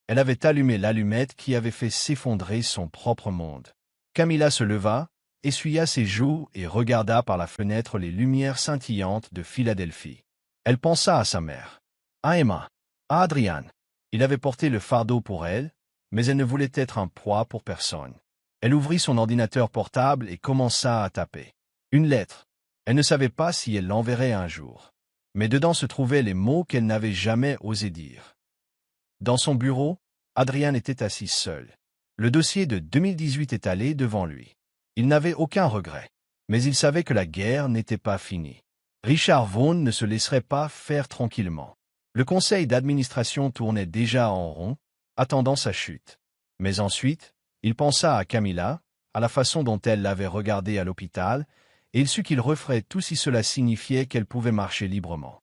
Elle avait allumé l'allumette qui avait fait s'effondrer son propre monde. Camilla se leva, essuya ses joues et regarda par la fenêtre les lumières scintillantes de Philadelphie. Elle pensa à sa mère, à Emma, à Adrian. Il avait porté le fardeau pour elle, mais elle ne voulait être un poids pour personne. Elle ouvrit son ordinateur portable et commença à taper. Une lettre. Elle ne savait pas si elle l'enverrait un jour. Mais dedans se trouvaient les mots qu'elle n'avait jamais osé dire. Dans son bureau, Adrian était assis seul. Le dossier de 2018 étalé devant lui. Il n'avait aucun regret. Mais il savait que la guerre n'était pas finie. Richard Vaughn ne se laisserait pas faire tranquillement. Le conseil d'administration tournait déjà en rond, attendant sa chute. Mais ensuite, il pensa à Camilla, à la façon dont elle l'avait regardé à l'hôpital, et il sut qu'il referait tout si cela signifiait qu'elle pouvait marcher librement.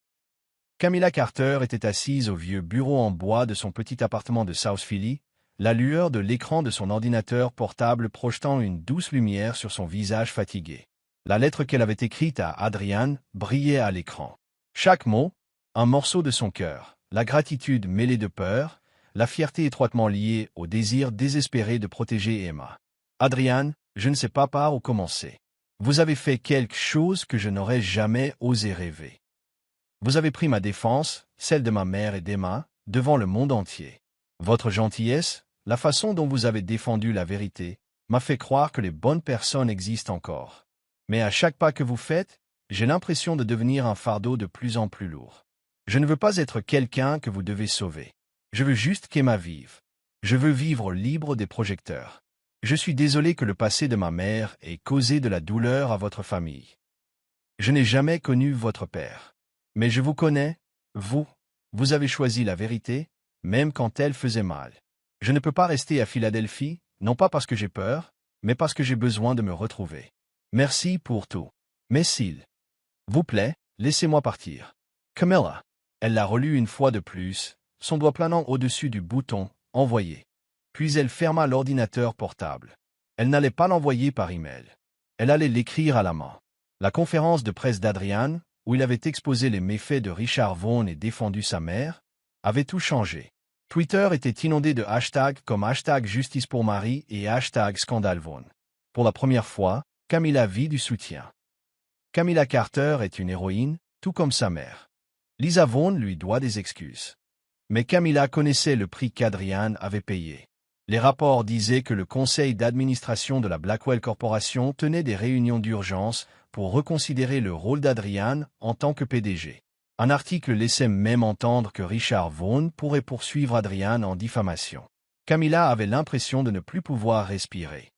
Camilla Carter était assise au vieux bureau en bois de son petit appartement de South Philly, la lueur de l'écran de son ordinateur portable projetant une douce lumière sur son visage fatigué. La lettre qu'elle avait écrite à Adrian brillait à l'écran. Chaque mot, un morceau de son cœur, la gratitude mêlée de peur, la fierté étroitement liée au désir désespéré de protéger Emma. Adrian, je ne sais pas par où commencer. Vous avez fait quelque chose que je n'aurais jamais osé rêver. Vous avez pris ma défense, celle de ma mère et d'Emma, devant le monde entier. Votre gentillesse, la façon dont vous avez défendu la vérité, m'a fait croire que les bonnes personnes existent encore. Mais à chaque pas que vous faites, j'ai l'impression de devenir un fardeau de plus en plus lourd. Je ne veux pas être quelqu'un que vous devez sauver. Je veux juste qu'Emma vive. Je veux vivre libre des projecteurs. Je suis désolé que le passé de ma mère ait causé de la douleur à votre famille. Je n'ai jamais connu votre père. Mais je vous connais, vous avez choisi la vérité, même quand elle faisait mal. Je ne peux pas rester à Philadelphie, non pas parce que j'ai peur, mais parce que j'ai besoin de me retrouver. Merci pour tout. Mais s'il vous plaît, laissez-moi partir. Camilla. Elle l'a relu une fois de plus, son doigt planant au-dessus du bouton « Envoyer ». Puis elle ferma l'ordinateur portable. Elle n'allait pas l'envoyer par email. Elle allait l'écrire à la main. La conférence de presse d'Adrian, où il avait exposé les méfaits de Richard Vaughn et défendu sa mère, avait tout changé. Twitter était inondé de hashtags comme hashtag Justice pour Marie et hashtag Scandale Vaughn. Pour la première fois, Camilla vit du soutien. Camilla Carter est une héroïne, tout comme sa mère. Lisa Vaughn lui doit des excuses. Mais Camilla connaissait le prix qu'Adrian avait payé. Les rapports disaient que le conseil d'administration de la Blackwell Corporation tenait des réunions d'urgence pour reconsidérer le rôle d'Adrian en tant que PDG. Un article laissait même entendre que Richard Vaughn pourrait poursuivre Adrian en diffamation. Camilla avait l'impression de ne plus pouvoir respirer.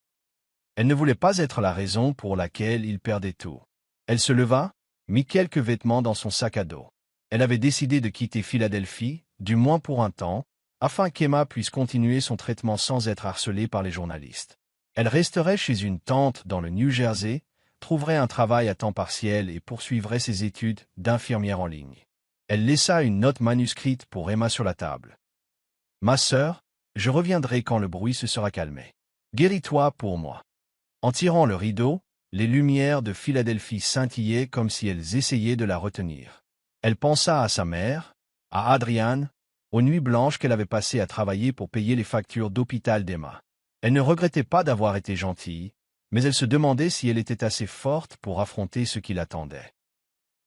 Elle ne voulait pas être la raison pour laquelle il perdait tout. Elle se leva, mit quelques vêtements dans son sac à dos. Elle avait décidé de quitter Philadelphie, du moins pour un temps, afin qu'Emma puisse continuer son traitement sans être harcelée par les journalistes. Elle resterait chez une tante dans le New Jersey, trouverait un travail à temps partiel et poursuivrait ses études d'infirmière en ligne. Elle laissa une note manuscrite pour Emma sur la table. « Ma sœur, je reviendrai quand le bruit se sera calmé. Guéris-toi pour moi. » En tirant le rideau, les lumières de Philadelphie scintillaient comme si elles essayaient de la retenir. Elle pensa à sa mère, à Adrian, aux nuits blanches qu'elle avait passées à travailler pour payer les factures d'hôpital d'Emma. Elle ne regrettait pas d'avoir été gentille, mais elle se demandait si elle était assez forte pour affronter ce qui l'attendait.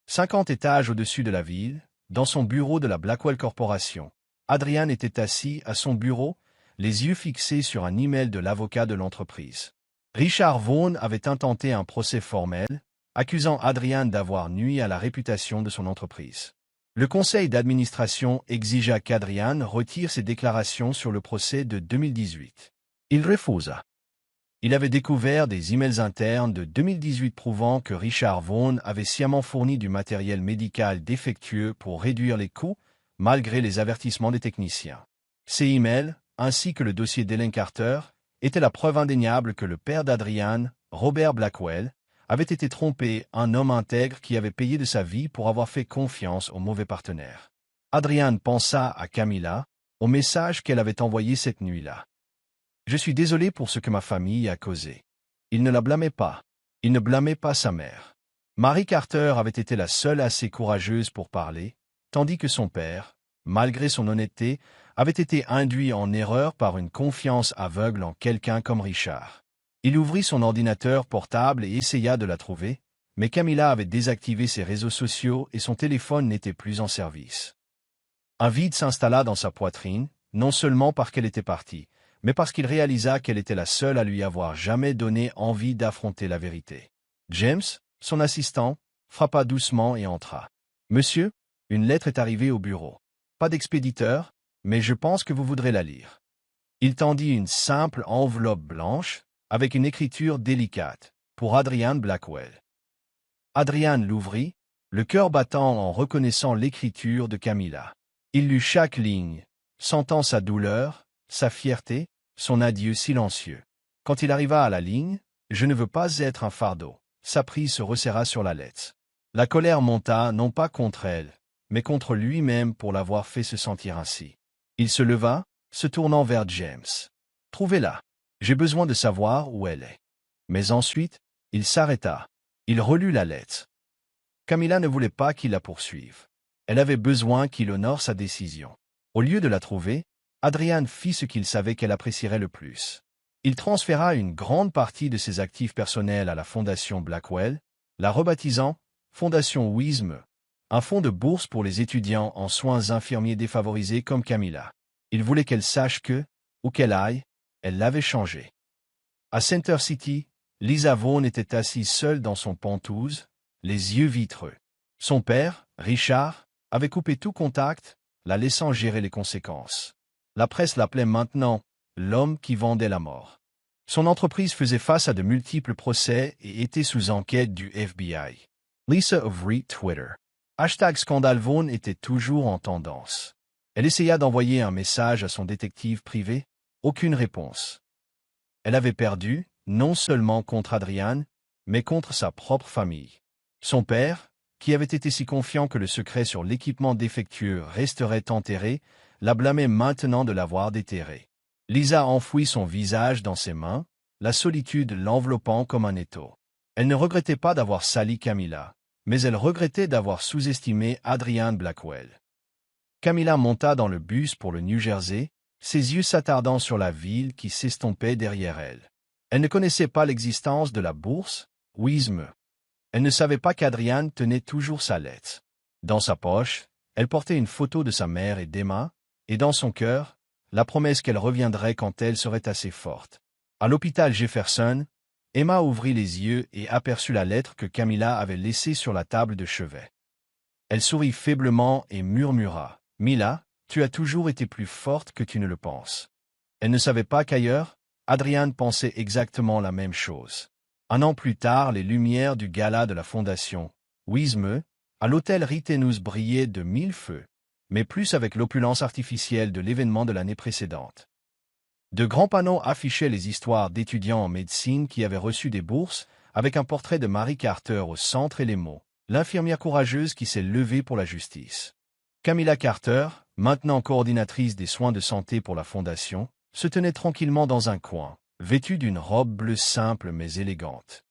50 étages au-dessus de la ville, dans son bureau de la Blackwell Corporation, Adrian était assis à son bureau, les yeux fixés sur un email de l'avocat de l'entreprise. Richard Vaughn avait intenté un procès formel, accusant Adrian d'avoir nui à la réputation de son entreprise. Le conseil d'administration exigea qu'Adrian retire ses déclarations sur le procès de 2018. Il refusa. Il avait découvert des emails internes de 2018 prouvant que Richard Vaughn avait sciemment fourni du matériel médical défectueux pour réduire les coûts, malgré les avertissements des techniciens. Ces emails, ainsi que le dossier d'Ellen Carter, étaient la preuve indéniable que le père d'Adrian, Robert Blackwell, avait été trompé, un homme intègre qui avait payé de sa vie pour avoir fait confiance au mauvais partenaire. Adrian pensa à Camilla, au message qu'elle avait envoyé cette nuit-là. « Je suis désolé pour ce que ma famille a causé. » Il ne la blâmait pas. Il ne blâmait pas sa mère. Mary Carter avait été la seule assez courageuse pour parler, tandis que son père, malgré son honnêteté, avait été induit en erreur par une confiance aveugle en quelqu'un comme Richard. Il ouvrit son ordinateur portable et essaya de la trouver, mais Camilla avait désactivé ses réseaux sociaux et son téléphone n'était plus en service. Un vide s'installa dans sa poitrine, non seulement parce qu'elle était partie, mais parce qu'il réalisa qu'elle était la seule à lui avoir jamais donné envie d'affronter la vérité. James, son assistant, frappa doucement et entra. « Monsieur, une lettre est arrivée au bureau. Pas d'expéditeur, mais je pense que vous voudrez la lire. » Il tendit une simple enveloppe blanche, avec une écriture délicate, pour Adrian Blackwell. Adrian l'ouvrit, le cœur battant en reconnaissant l'écriture de Camilla. Il lut chaque ligne, sentant sa douleur, sa fierté, son adieu silencieux. Quand il arriva à la ligne, « Je ne veux pas être un fardeau », sa prise se resserra sur la lettre. La colère monta non pas contre elle, mais contre lui-même pour l'avoir fait se sentir ainsi. Il se leva, se tournant vers James. « Trouvez-la. J'ai besoin de savoir où elle est. » Mais ensuite, il s'arrêta. Il relut la lettre. Camilla ne voulait pas qu'il la poursuive. Elle avait besoin qu'il honore sa décision. Au lieu de la trouver, Adrian fit ce qu'il savait qu'elle apprécierait le plus. Il transféra une grande partie de ses actifs personnels à la Fondation Blackwell, la rebaptisant Fondation WISM, un fonds de bourse pour les étudiants en soins infirmiers défavorisés comme Camilla. Il voulait qu'elle sache que, où qu'elle aille, elle l'avait changé. À Center City, Lisa Vaughn était assise seule dans son pentouse, les yeux vitreux. Son père, Richard, avait coupé tout contact, la laissant gérer les conséquences. La presse l'appelait maintenant « l'homme qui vendait la mort ». Son entreprise faisait face à de multiples procès et était sous enquête du FBI. Lisa ouvrit Twitter. #scandale Vaughn était toujours en tendance. Elle essaya d'envoyer un message à son détective privé, aucune réponse. Elle avait perdu, non seulement contre Adrian, mais contre sa propre famille. Son père, qui avait été si confiant que le secret sur l'équipement défectueux resterait enterré, la blâmait maintenant de l'avoir déterré. Lisa enfouit son visage dans ses mains, la solitude l'enveloppant comme un étau. Elle ne regrettait pas d'avoir sali Camilla, mais elle regrettait d'avoir sous-estimé Adrian Blackwell. Camilla monta dans le bus pour le New Jersey, ses yeux s'attardant sur la ville qui s'estompait derrière elle. Elle ne connaissait pas l'existence de la bourse, WISM. Elle ne savait pas qu'Adrian tenait toujours sa lettre. Dans sa poche, elle portait une photo de sa mère et d'Emma, et dans son cœur, la promesse qu'elle reviendrait quand elle serait assez forte. À l'hôpital Jefferson, Emma ouvrit les yeux et aperçut la lettre que Camilla avait laissée sur la table de chevet. Elle sourit faiblement et murmura. « Mila, tu as toujours été plus forte que tu ne le penses. » Elle ne savait pas qu'ailleurs, Adrian pensait exactement la même chose. Un an plus tard, les lumières du gala de la fondation Wisme, à l'hôtel Ritenus brillaient de 1000 feux, mais plus avec l'opulence artificielle de l'événement de l'année précédente. De grands panneaux affichaient les histoires d'étudiants en médecine qui avaient reçu des bourses, avec un portrait de Mary Carter au centre et les mots « L'infirmière courageuse qui s'est levée pour la justice ». Camilla Carter, maintenant coordinatrice des soins de santé pour la fondation, se tenait tranquillement dans un coin, vêtue d'une robe bleue simple mais élégante.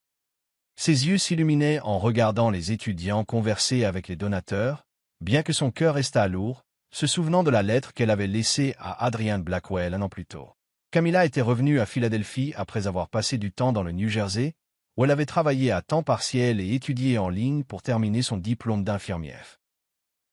Ses yeux s'illuminaient en regardant les étudiants converser avec les donateurs, bien que son cœur restât lourd, se souvenant de la lettre qu'elle avait laissée à Adrian Blackwell un an plus tôt. Camilla était revenue à Philadelphie après avoir passé du temps dans le New Jersey, où elle avait travaillé à temps partiel et étudié en ligne pour terminer son diplôme d'infirmière.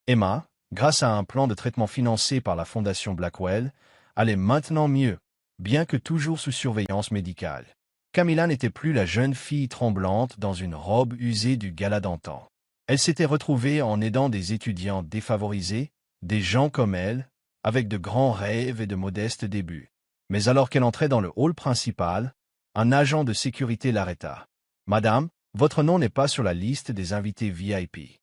Emma, grâce à un plan de traitement financé par la Fondation Blackwell, allait maintenant mieux, bien que toujours sous surveillance médicale. Camilla n'était plus la jeune fille tremblante dans une robe usée du gala d'antan. Elle s'était retrouvée en aidant des étudiants défavorisés, des gens comme elle, avec de grands rêves et de modestes débuts. Mais alors qu'elle entrait dans le hall principal, un agent de sécurité l'arrêta. « Madame, votre nom n'est pas sur la liste des invités VIP. »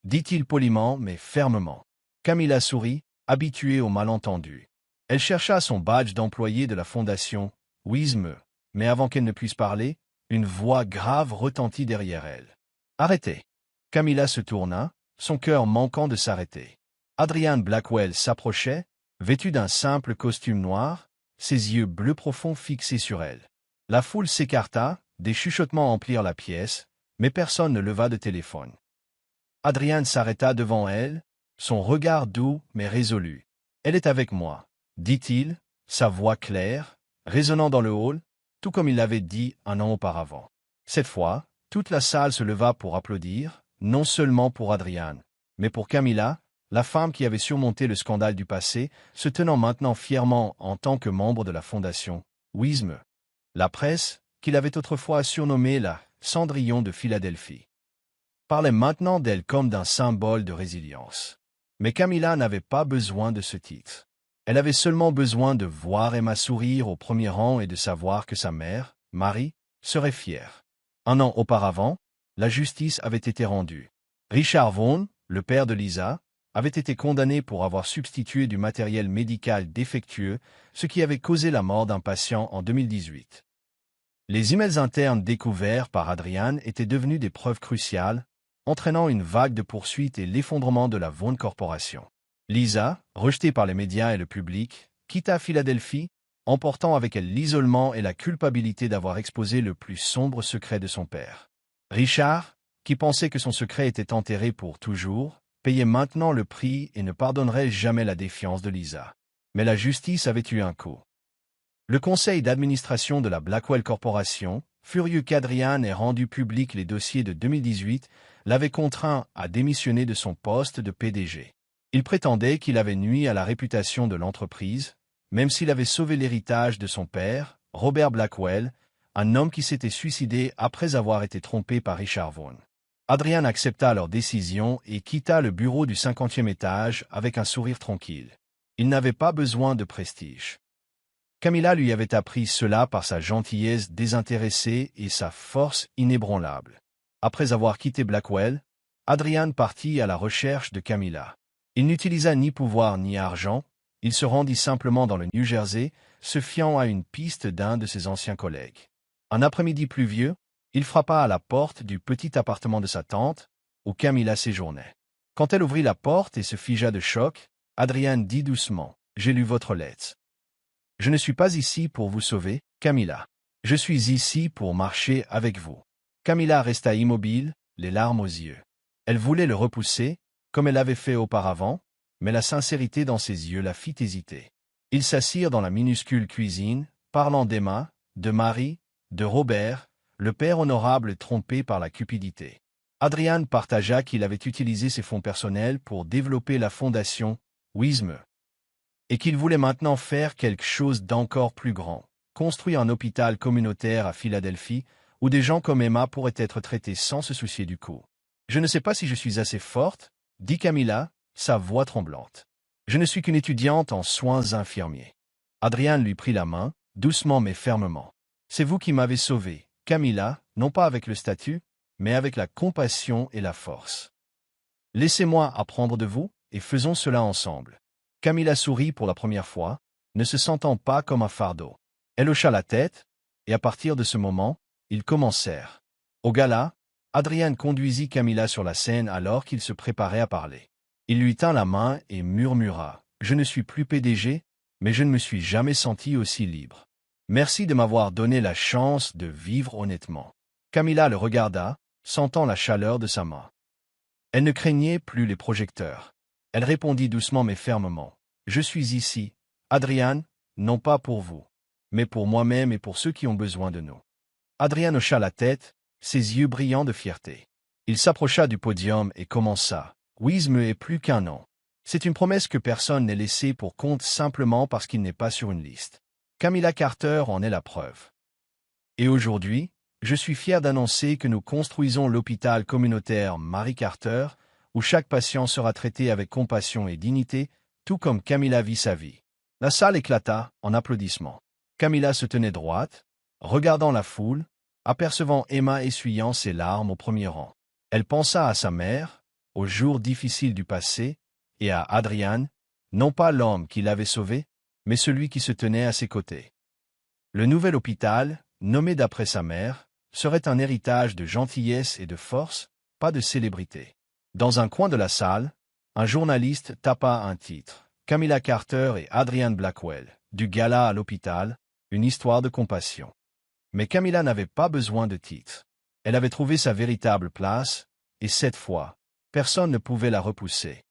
dit-il poliment mais fermement. Camilla sourit, habituée aux malentendus. Elle chercha son badge d'employé de la fondation Wisme, mais avant qu'elle ne puisse parler, une voix grave retentit derrière elle. « Arrêtez !» Camilla se tourna, son cœur manquant de s'arrêter. Adrian Blackwell s'approchait, vêtu d'un simple costume noir, ses yeux bleus profonds fixés sur elle. La foule s'écarta, des chuchotements emplirent la pièce, mais personne ne leva de téléphone. Adrian s'arrêta devant elle, son regard doux mais résolu. « Elle est avec moi, » dit-il, sa voix claire, résonnant dans le hall, tout comme il l'avait dit un an auparavant. Cette fois, toute la salle se leva pour applaudir, non seulement pour Adrian, mais pour Camilla, la femme qui avait surmonté le scandale du passé, se tenant maintenant fièrement en tant que membre de la fondation Wisme. La presse, qu'il avait autrefois surnommée la Cendrillon de Philadelphie, parlait maintenant d'elle comme d'un symbole de résilience. Mais Camilla n'avait pas besoin de ce titre. Elle avait seulement besoin de voir Emma sourire au premier rang et de savoir que sa mère, Marie, serait fière. Un an auparavant, la justice avait été rendue. Richard Vaughn, le père de Lisa, avait été condamné pour avoir substitué du matériel médical défectueux, ce qui avait causé la mort d'un patient en 2018. Les emails internes découverts par Adrian étaient devenus des preuves cruciales, entraînant une vague de poursuites et l'effondrement de la Vaughn Corporation. Lisa, rejetée par les médias et le public, quitta Philadelphie, emportant avec elle l'isolement et la culpabilité d'avoir exposé le plus sombre secret de son père. Richard, qui pensait que son secret était enterré pour toujours, payait maintenant le prix et ne pardonnerait jamais la défiance de Lisa. Mais la justice avait eu un coup. Le conseil d'administration de la Blackwell Corporation, furieux qu'Adrian ait rendu public les dossiers de 2018, l'avait contraint à démissionner de son poste de PDG. Il prétendait qu'il avait nui à la réputation de l'entreprise, même s'il avait sauvé l'héritage de son père, Robert Blackwell, un homme qui s'était suicidé après avoir été trompé par Richard Vaughn. Adrian accepta leur décision et quitta le bureau du 50e étage avec un sourire tranquille. Il n'avait pas besoin de prestige. Camilla lui avait appris cela par sa gentillesse désintéressée et sa force inébranlable. Après avoir quitté Blackwell, Adrian partit à la recherche de Camilla. Il n'utilisa ni pouvoir ni argent, il se rendit simplement dans le New Jersey, se fiant à une piste d'un de ses anciens collègues. Un après-midi pluvieux, il frappa à la porte du petit appartement de sa tante, où Camilla séjournait. Quand elle ouvrit la porte et se figea de choc, Adrian dit doucement « J'ai lu votre lettre. Je ne suis pas ici pour vous sauver, Camilla. Je suis ici pour marcher avec vous. » Camilla resta immobile, les larmes aux yeux. Elle voulait le repousser, comme elle l'avait fait auparavant, mais la sincérité dans ses yeux la fit hésiter. Ils s'assirent dans la minuscule cuisine, parlant d'Emma, de Marie, de Robert, le père honorable trompé par la cupidité. Adrian partagea qu'il avait utilisé ses fonds personnels pour développer la fondation Wisme, et qu'il voulait maintenant faire quelque chose d'encore plus grand, construire un hôpital communautaire à Philadelphie, où des gens comme Emma pourraient être traités sans se soucier du coût. « Je ne sais pas si je suis assez forte, » dit Camilla, sa voix tremblante. Je ne suis qu'une étudiante en soins infirmiers. Adrian lui prit la main, doucement mais fermement. C'est vous qui m'avez sauvé, Camilla, non pas avec le statut, mais avec la compassion et la force. Laissez-moi apprendre de vous, et faisons cela ensemble. Camilla sourit pour la première fois, ne se sentant pas comme un fardeau. Elle hocha la tête, et à partir de ce moment, ils commencèrent. Au gala, Adrian conduisit Camilla sur la scène alors qu'il se préparait à parler. Il lui tint la main et murmura « Je ne suis plus PDG, mais je ne me suis jamais senti aussi libre. Merci de m'avoir donné la chance de vivre honnêtement. » Camilla le regarda, sentant la chaleur de sa main. Elle ne craignait plus les projecteurs. Elle répondit doucement mais fermement « Je suis ici, Adrian, non pas pour vous, mais pour moi-même et pour ceux qui ont besoin de nous. » Adrian hocha la tête, ses yeux brillants de fierté. Il s'approcha du podium et commença « Wisme est plus qu'un nom. C'est une promesse que personne n'est laissé pour compte simplement parce qu'il n'est pas sur une liste. Camilla Carter en est la preuve. Et aujourd'hui, je suis fier d'annoncer que nous construisons l'hôpital communautaire Marie Carter, où chaque patient sera traité avec compassion et dignité, tout comme Camilla vit sa vie. » La salle éclata en applaudissements. Camilla se tenait droite, regardant la foule, apercevant Emma essuyant ses larmes au premier rang. Elle pensa à sa mère, aux jours difficiles du passé, et à Adrian, non pas l'homme qui l'avait sauvé, mais celui qui se tenait à ses côtés. Le nouvel hôpital, nommé d'après sa mère, serait un héritage de gentillesse et de force, pas de célébrité. Dans un coin de la salle, un journaliste tapa un titre. Camilla Carter et Adrian Blackwell, du gala à l'hôpital, une histoire de compassion. Mais Camilla n'avait pas besoin de titre. Elle avait trouvé sa véritable place, et cette fois, personne ne pouvait la repousser.